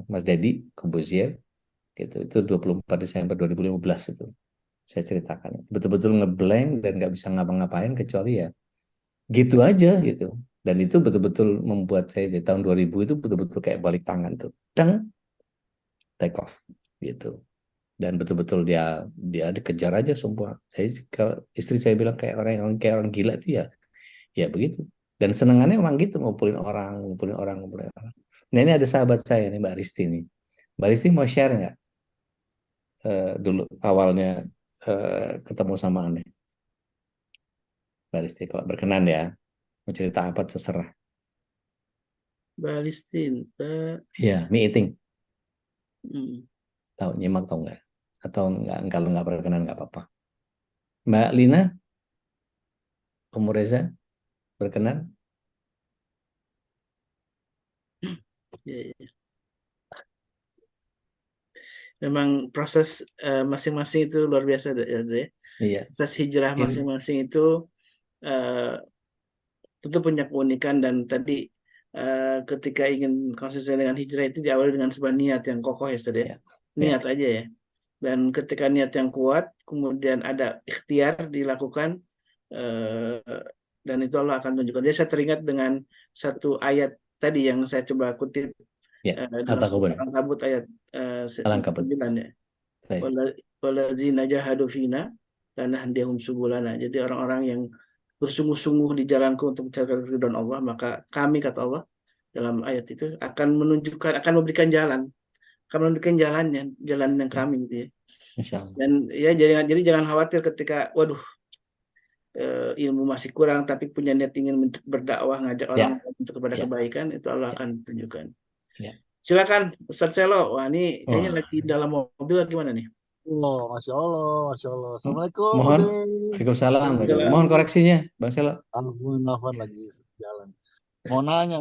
Mas Dedi Corbuzier gitu. Itu 24 Desember 2015 itu saya ceritakan. Betul-betul ngeblank dan nggak bisa ngapa-ngapain kecuali ya gitu aja gitu. Dan itu betul-betul membuat saya di tahun 2000 itu betul-betul kayak balik tangan tuh. Dan take off gitu. Dan betul-betul dia dia dikejar aja semua. Saya kalau istri saya bilang kayak orang gila itu ya ya begitu. Dan senengannya memang gitu ngumpulin orang, ngumpulin orang. Nah ini ada sahabat saya nih Mbak Risti nih. Mbak Risti mau share nggak dulu awalnya ketemu sama Ane? Mbak Risti kalau berkenan ya, mau cerita apa terserah. Balistin. Iya, meeting. Hmm. Tahu nyimak tahu nggak? Atau nggak, kalau nggak berkenan nggak apa-apa. Mbak Lina, Om Reza, berkenan? Ya, ya. Memang proses masing-masing itu luar biasa ya, Dre. Iya. Proses hijrah masing-masing itu tentu punya keunikan dan tadi ketika ingin konsisten dengan hijrah itu diawali dengan sebuah niat yang kokoh ya, Dre. Ya. Niat aja ya. Dan ketika niat yang kuat, kemudian ada ikhtiar dilakukan, dan itu Allah akan tunjukkan. Jadi saya teringat dengan satu ayat tadi yang saya coba kutip Ya. dalam Atau surah benar. Al-Ankabut ayat Alangkah betul. 9 ya. Baik. Waladzina jahadu fina lanahdihum subulana. Jadi orang-orang yang bersungguh-sungguh di jalanku untuk mencari ridho Allah, maka kami kata Allah dalam ayat itu akan memberikan jalan, akan menunjukkan jalan yang Ya. kami gitu ya. Insya Allah. Dan ya jadi jangan khawatir ketika waduh ilmu masih kurang tapi punya niat ingin berdakwah ngajak orang untuk kepada Ya. kebaikan, itu Allah Ya. akan tunjukkan. Ya. Silakan Ustaz Selo. Wah ini kayaknya Wah. lagi dalam mobil gimana nih? Oh, Masya Allah, Masya Allah. Assalamualaikum, Mohon, Ude. Waalaikumsalam. Waalaikumsalam. Mohon koreksinya, Bang Sela. Alhamdulillah, lagi jalan. Mau nanya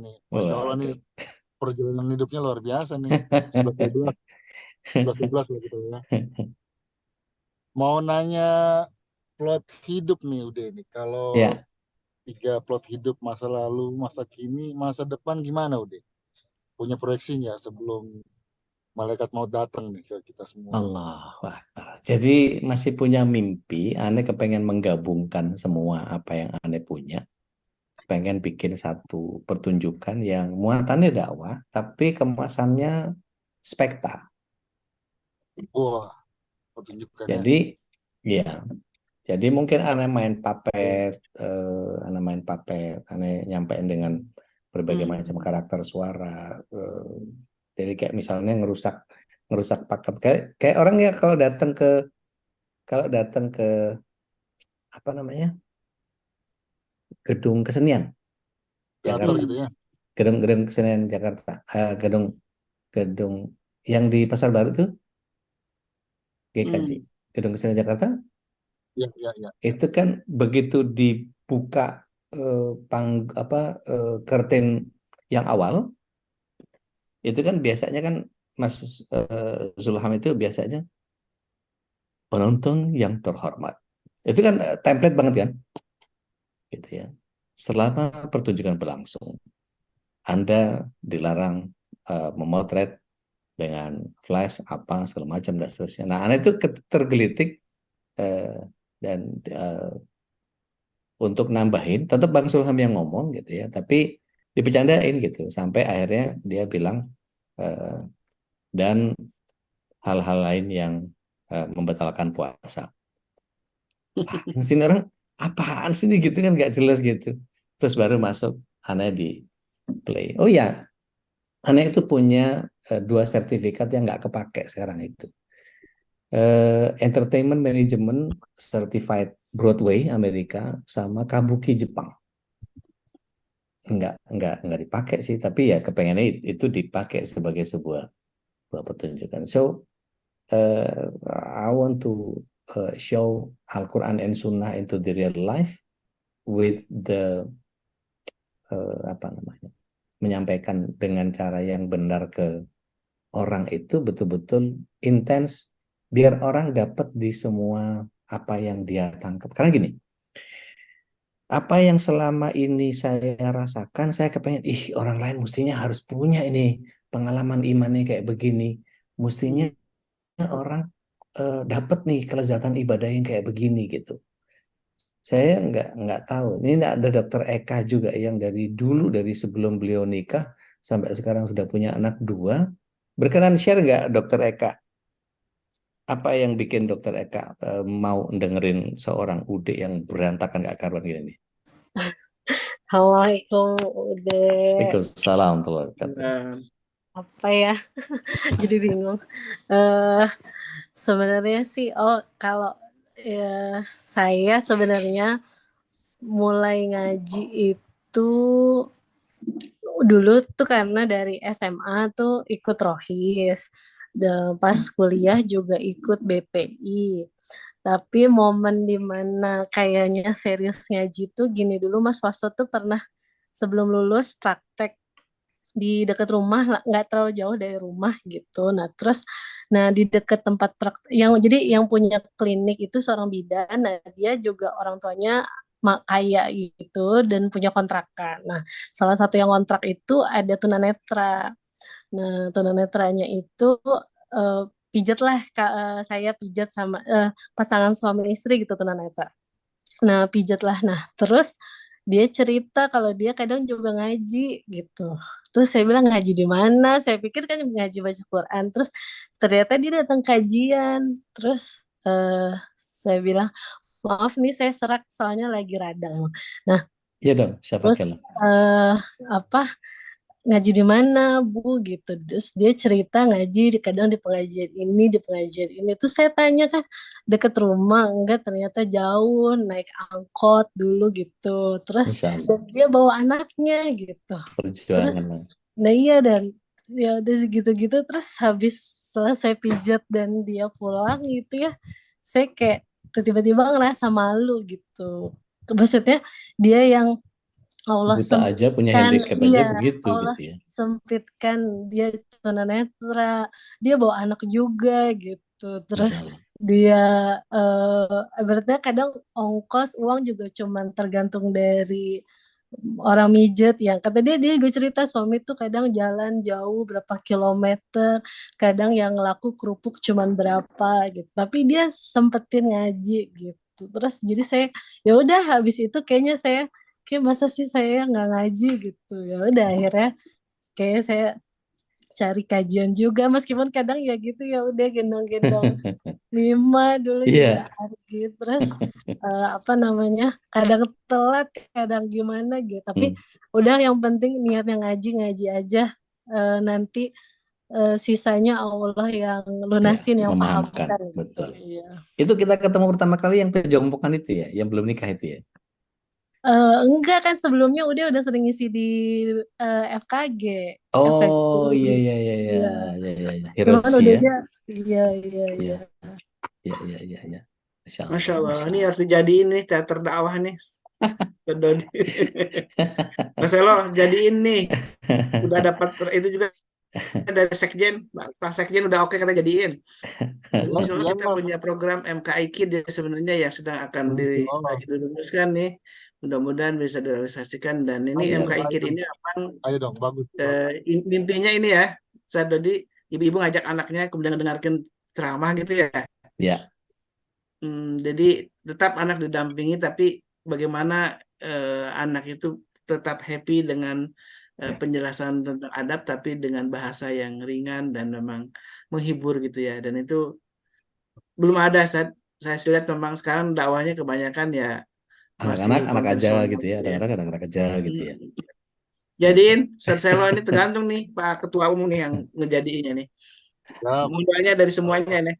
nih. Masya Allah nih, Waduh. perjalanan hidupnya luar biasa nih. 11-12, 11-12 lah gitu ya. Mau nanya plot hidup nih, Ude nih. Kalau Ya. 3 plot hidup masa lalu, masa kini, masa depan gimana, Ude? Punya proyeksi nggak sebelum malaikat mau datang nih ke kita semua? Allahu Akbar. Jadi masih punya mimpi, aneh kepengen menggabungkan semua apa yang aneh punya. pengen bikin satu pertunjukan yang muatannya dakwah, tapi kemasannya spekta. Wah, pertunjukannya. Jadi, ya, jadi mungkin aneh main papet, aneh nyampein dengan berbagai macam karakter suara. Jadi kayak misalnya ngerusak ngerusak pakem. Kayak orang ya kalau datang ke apa namanya gedung kesenian Teater Jakarta, gitu ya. gedung kesenian Jakarta, gedung gedung yang di Pasar Baru tuh GKJ, gedung kesenian Jakarta Iya, iya, iya. itu kan begitu dibuka curtain yang awal itu kan biasanya kan Mas Zulham itu biasanya penonton yang terhormat itu kan template banget kan gitu ya. Selama pertunjukan berlangsung Anda dilarang memotret dengan flash apa segala macam dan seterusnya. Nah, Anda itu tergelitik eh, dan untuk nambahin, tetap Bang Sulham yang ngomong gitu ya, tapi dibecandain gitu sampai akhirnya dia bilang eh, dan hal-hal lain yang membatalkan puasa. Sini orang apaan sih ini gitu kan nggak jelas gitu. Terus baru masuk Ana di play. Oh ya, Ana itu punya 2 sertifikat yang nggak kepake sekarang itu. Entertainment Management Certified Broadway Amerika sama Kabuki Jepang. Nggak dipakai sih, tapi ya kepengennya itu dipakai sebagai sebuah pertunjukan. So I want to show Al-Quran and Sunnah into the real life with the apa namanya menyampaikan dengan cara yang benar ke orang itu betul-betul intens biar orang dapat di semua apa yang dia tangkap. Karena gini, apa yang selama ini saya rasakan, saya kepengen, orang lain mestinya harus punya ini pengalaman imannya kayak begini. Mestinya orang dapat nih kelezatan ibadah yang kayak begini gitu. Saya nggak tahu. Ini ada Dokter Eka juga yang dari dulu dari sebelum beliau nikah sampai sekarang sudah punya anak 2. Berkenan share nggak Dokter Eka? Apa yang bikin Dokter Eka mau dengerin seorang Ude yang berantakan gak karuan gini nih? Assalamualaikum Ude. Waalaikumsalam warahmatullahi wabarakatuh. Apa ya? Jadi bingung. Sebenarnya sih, kalau saya sebenarnya mulai ngaji itu dulu tuh karena dari SMA tuh ikut Rohis. Dan pas kuliah juga ikut BPI. Tapi momen dimana kayaknya serius ngaji tuh gini dulu Mas Wasto tuh pernah sebelum lulus praktek di dekat rumah, nggak terlalu jauh dari rumah gitu. Nah di dekat tempat praktek yang punya klinik itu seorang bidan. Nah dia juga orang tuanya kaya gitu dan punya kontrakan. Nah salah satu yang kontrak itu ada tunanetra. Nah tunanetranya itu eh, saya pijat sama pasangan suami istri gitu tunanetra. Nah pijatlah. Nah terus dia cerita kalau dia kadang juga ngaji gitu. Terus saya bilang ngaji di mana? Saya pikir kan ngaji baca Quran. Terus ternyata dia datang kajian. Terus saya bilang maaf nih saya serak soalnya lagi radang. Nah Iya dong, siapa terus kira? apa ngaji di mana Bu gitu. Terus dia cerita ngaji kadang di pengajian ini, di pengajian ini. Terus saya tanya kan deket rumah, enggak ternyata jauh, naik angkot dulu gitu. Terus Misalnya dia bawa anaknya gitu. Terus perjuangan. nah iya dan ya udah gitu-gitu terus habis selesai pijat dan dia pulang gitu ya. Saya kayak tiba-tiba ngerasa malu gitu. Maksudnya dia yang Allah Buta aja punya sempitkan, handicap aja iya, begitu Allah gitu ya. sempitkan dia tunanetra, dia bawa anak juga gitu. Terus Masya Allah. dia ibaratnya kadang ongkos uang juga cuman tergantung dari orang mijet yang kata dia gue cerita suami tuh kadang jalan jauh berapa kilometer, kadang yang laku kerupuk cuman berapa gitu. Tapi dia sempetin ngaji gitu. Terus jadi saya ya udah habis itu kayaknya saya kayak masa sih saya nggak ngaji gitu. Ya udah akhirnya kayak saya cari kajian juga meskipun kadang ya gitu ya udah gendong-gendong Mima dulu juga Iya. Argi terus apa namanya kadang telat kadang gimana gitu tapi Hmm. udah yang penting niatnya ngaji aja. Nanti sisanya Allah yang Ya, lunasin yang memahamkan, pahamkan gitu betul. iya. Itu kita ketemu pertama kali yang pejompokan itu ya, yang belum nikah itu ya. Enggak kan sebelumnya udah sering ngisi di FKG efek Oh iya Guru. iya iya iya Iya iya iya iya. cuman Hiroshi ya. udahnya iya iya Iya iya iya iya iya iya. Masya Masya Allah, Allah, Masya ini Allah. harus dijadiin nih teater dakwah nih. Dodi. Mas Elo, jadiin nih. Udah dapat itu juga dari Sekjen. Pak Sekjen udah oke kita jadiin. Jadi Mas insya Allah Dian kita Mas, punya program MKI Kid ya sebenarnya yang sedang akan Insya Allah. dirumuskan nih. Mudah-mudahan bisa direalisasikan dan ini Ayo, MKI ayo Kid dong, ini memang ayo dong, bagus, bagus. intinya ini ya, Ustaz Dodi, ibu-ibu ngajak anaknya kemudian mendengarkan ceramah gitu ya. Ya, Jadi tetap anak didampingi, tapi bagaimana anak itu tetap happy dengan ya. penjelasan tentang adab, tapi dengan bahasa yang ringan dan memang menghibur gitu ya. Dan itu belum ada saya lihat memang sekarang dakwahnya kebanyakan ya masih Anak-anak anak aja konvensional gitu ya, gitu ya. anak-anak anak-anak aja gitu ya. Mm. Jadiin Ustaz Selo ini tergantung nih Pak Ketua Umum nih yang ngejadiinnya nih. Siap, Mudahnya dari Insya semuanya Allah, nih.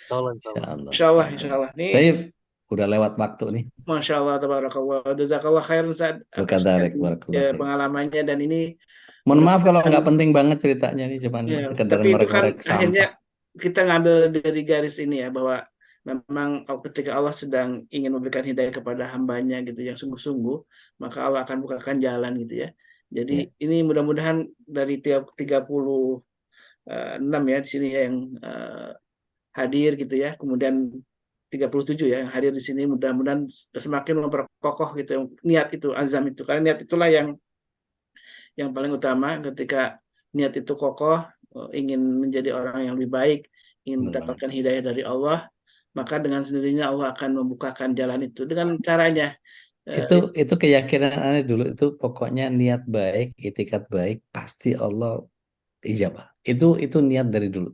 Insya Allah, Insya Insya Allah. Allah, Insya Insya Allah, Allah. Insya Allah. Nih, Tapi udah lewat waktu nih. Masya Allah, tabarakallah, jazakallah khair Ustaz atas Berkadarek, barakallahu fiik. pengalamannya dan ini Mohon maaf kalau mudah-mudahan nggak penting banget ceritanya nih, cuman ya, sekedar tapi itu kan ngorek-ngorek akhirnya sampah. kita ngambil dari garis ini ya bahwa memang ketika Allah sedang ingin memberikan hidayah kepada hambanya gitu yang sungguh-sungguh, maka Allah akan bukakan jalan gitu ya. Jadi Ya. ini mudah-mudahan dari tiap 36 ya di sini ya yang hadir gitu ya. Kemudian 37 ya yang hadir di sini mudah-mudahan semakin memperkokoh gitu niat itu azam itu karena niat itulah yang paling utama ketika niat itu kokoh ingin menjadi orang yang lebih baik ingin Benar banget. mendapatkan hidayah dari Allah maka dengan sendirinya Allah akan membukakan jalan itu dengan caranya Itu keyakinan aneh dulu itu pokoknya niat baik, itikat baik pasti Allah ijabah. Itu niat dari dulu.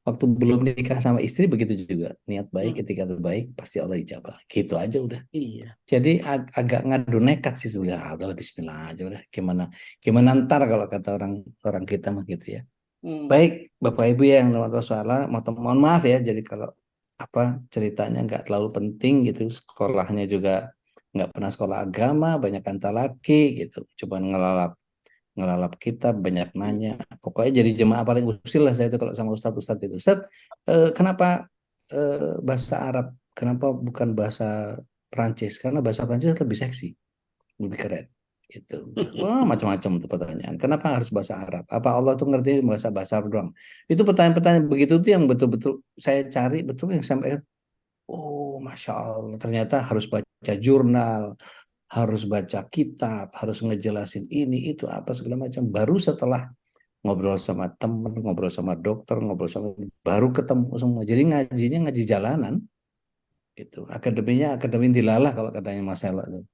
Waktu belum nikah sama istri begitu juga. Niat baik, itikat baik pasti Allah ijabah. Gitu aja udah. iya Jadi agak ngadu nekat sih sebenarnya. Ah, udahlah Bismillah aja udah. Gimana ntar kalau kata orang kita mah gitu ya. Baik, Bapak Ibu yang nonton soalnya, mohon maaf ya. Jadi kalau apa ceritanya nggak terlalu penting gitu, sekolahnya juga nggak pernah sekolah agama, banyak laki gitu, coba ngelalap kita, banyak nanya. Pokoknya jadi jemaah paling usil lah saya itu kalau sama Ustadz itu. Ustadz, kenapa bahasa Arab? Kenapa bukan bahasa Prancis? Karena bahasa Prancis lebih seksi, lebih keren. Itu wah macam-macam tuh pertanyaan. Kenapa harus bahasa Arab? Apa Allah tuh ngerti bahasa Arab doang? Itu pertanyaan-pertanyaan begitu tuh yang betul-betul saya cari betul yang sampai oh masya Allah ternyata harus baca jurnal, harus baca kitab, harus ngejelasin ini itu apa segala macam. Baru setelah ngobrol sama temen, ngobrol sama dokter, ngobrol sama baru ketemu semua. Jadi ngajinya ngaji jalanan gitu. Akademinya akademi dilalah kalau katanya Mas Ella tuh.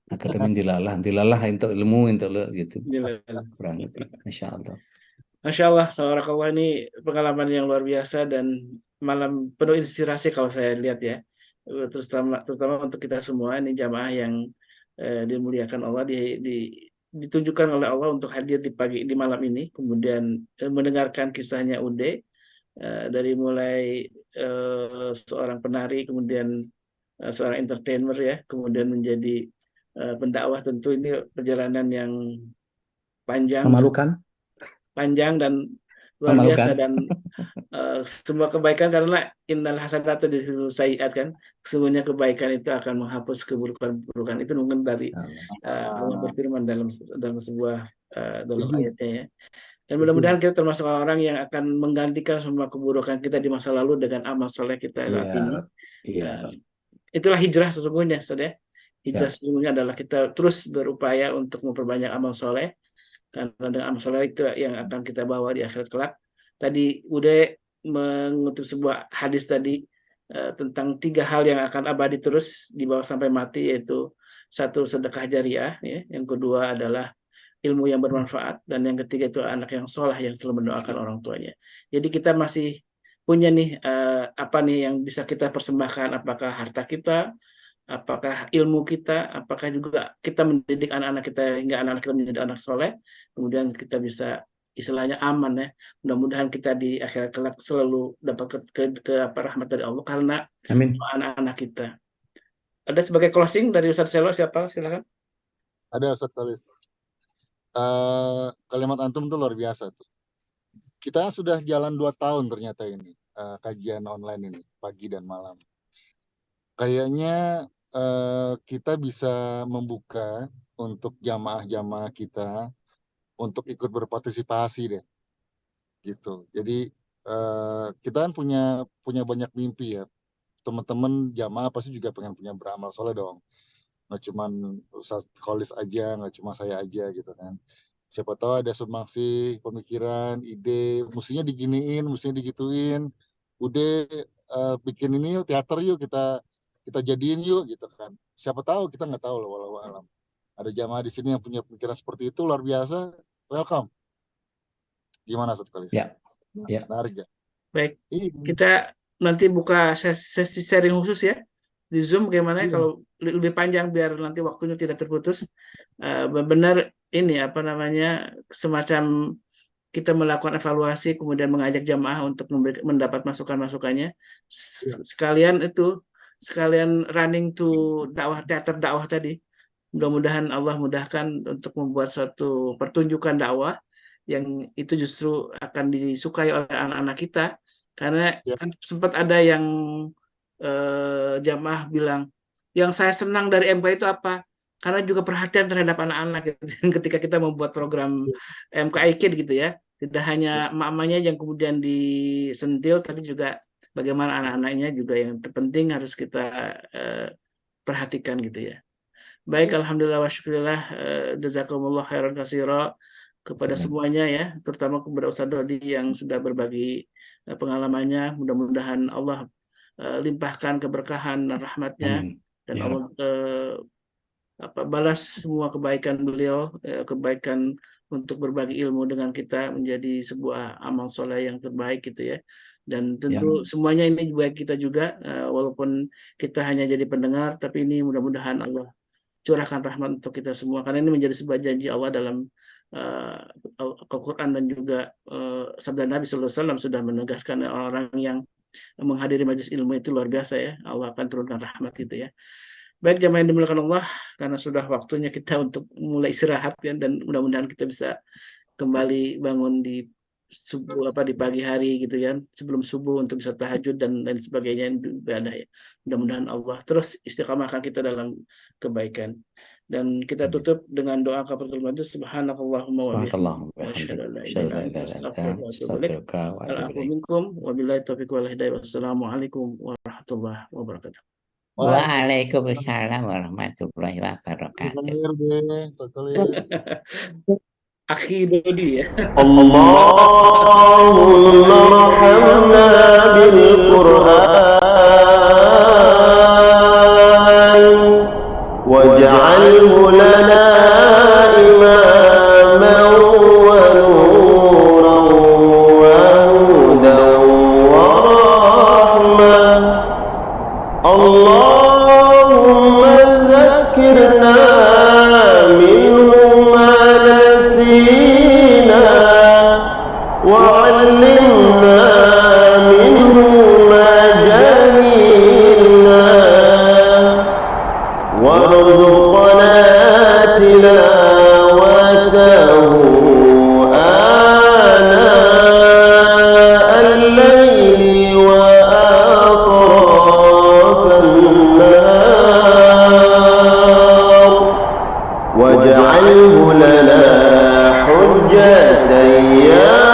Akademi dilalah untuk ilmu untuk lo gitu. Kurang lebih. Masya Allah. Masya Allah, tabarakallah ini pengalaman yang luar biasa dan malam penuh inspirasi kalau saya lihat ya. Terutama untuk kita semua ini jamaah yang dimuliakan Allah ditunjukkan oleh Allah untuk hadir di malam ini, kemudian mendengarkan kisahnya Ude dari mulai seorang penari, kemudian seorang entertainer ya, kemudian menjadi pendakwah tentu ini perjalanan yang panjang Memalukan? dan luar biasa Memalukan? dan semua kebaikan karena innal hasanata sayyi'at kan sesungguhnya kebaikan itu akan menghapus keburukan itu mungkin dari Allah berfirman dalam sebuah dalam ayatnya ya dan mudah-mudahan kita termasuk orang yang akan menggantikan semua keburukan kita di masa lalu dengan amal soleh kita saat Iya, ini. iya. Itulah hijrah sesungguhnya saudara. Hijrah Siap. sesungguhnya adalah kita terus berupaya untuk memperbanyak amal soleh karena dengan amal soleh itu yang akan kita bawa di akhirat kelak. Tadi udah mengutip sebuah hadis tadi tentang 3 hal yang akan abadi terus dibawa sampai mati yaitu satu sedekah jariah, ya. Yang kedua adalah ilmu yang bermanfaat, dan yang ketiga itu anak yang soleh yang selalu mendoakan orang tuanya. Jadi kita masih punya nih apa nih yang bisa kita persembahkan, apakah harta kita, apakah ilmu kita, apakah juga kita mendidik anak-anak kita hingga anak-anak kita menjadi anak soleh, kemudian kita bisa istilahnya aman ya. Mudah-mudahan kita di akhirat kelak selalu dapat ke apa, rahmat dari Allah karena Amin. anak-anak kita. Ada sebagai closing dari Ustadz Selo, siapa? Silakan. Ada Ustadz Kalis. Kalimat antum tuh luar biasa tuh. Kita sudah jalan 2 tahun ternyata ini kajian online ini pagi dan malam. Kayaknya kita bisa membuka untuk jamaah-jamaah kita untuk ikut berpartisipasi deh, gitu. Jadi kita kan punya banyak mimpi ya. Teman-teman jamaah pasti juga pengen punya beramal soleh dong. Nggak cuma Ustaz Kholis aja, nggak cuma saya aja gitu kan. Siapa tahu ada sumbangsi pemikiran, ide, mestinya diginiin, mestinya digituin. Udah bikin ini yuk, teater yuk, kita jadiin yuk gitu kan. Siapa tahu, kita nggak tahu loh, walau alam. Ada jamaah di sini yang punya pemikiran seperti itu, luar biasa. Welcome. Gimana Ustaz Kholis? Ya. Ya. Menarik ya? Baik, Iya. kita nanti buka sesi sharing khusus ya di Zoom, bagaimana Iya. kalau lebih panjang biar nanti waktunya tidak terputus. Benar ini apa namanya, semacam kita melakukan evaluasi kemudian mengajak jamaah untuk mendapat masukan-masukannya. Sekalian running to teater dakwah tadi. Mudah-mudahan Allah mudahkan untuk membuat suatu pertunjukan dakwah yang itu justru akan disukai oleh anak-anak kita, karena kan sempat ada yang jamaah bilang, yang saya senang dari MK itu apa? Karena juga perhatian terhadap anak-anak gitu. Ketika kita membuat program MK Kid gitu ya, tidak hanya emak-emaknya yang kemudian disentil, tapi juga bagaimana anak-anaknya juga yang terpenting harus kita perhatikan gitu ya. Baik, alhamdulillah wa syukurillah, jazakumullah khairan katsira kepada semuanya ya, terutama kepada Ustadz Dodi yang sudah berbagi pengalamannya. Mudah-mudahan Allah limpahkan keberkahan dan rahmatnya. Amin. Dan Ya Allah balas semua kebaikan beliau, kebaikan untuk berbagi ilmu dengan kita menjadi sebuah amal soleh yang terbaik gitu ya. Dan tentu semuanya ini baik kita juga, walaupun kita hanya jadi pendengar, tapi ini mudah-mudahan Allah curahkan rahmat untuk kita semua, karena ini menjadi sebuah janji Allah dalam Al-Quran, dan juga sabda Nabi SAW sudah menegaskan orang yang menghadiri majelis ilmu itu luar biasa ya, Allah akan turunkan rahmat gitu ya. Baik jamaah yang dimuliakan Allah, karena sudah waktunya kita untuk mulai istirahat ya, dan mudah-mudahan kita bisa kembali bangun di subuh di pagi hari gitu ya, sebelum subuh untuk bisa tahajud dan lain sebagainya ibadah ya. Mudah-mudahan Allah terus istiqamahkan kita dalam kebaikan. Dan kita tutup dengan doa kafaratul majlis. Subhanakallahumma wa bihamdika asyhadu an la ilaha illa anta astaghfiruka wa atubu ilaik. Wassalamualaikum warahmatullahi wabarakatuh. Waalaikumsalam warahmatullahi wabarakatuh. Akhi Dodi ya. Allahumma rahmna bil Qur'an waj'alhu lana imaman wa nuran wa hudan wa rahmah. Allahumma zakkirna minhu ma nasina wa'allimna minhu ma jahilna warzuqna tilawatahu ana al-layli wa واجعله لنا حجة يا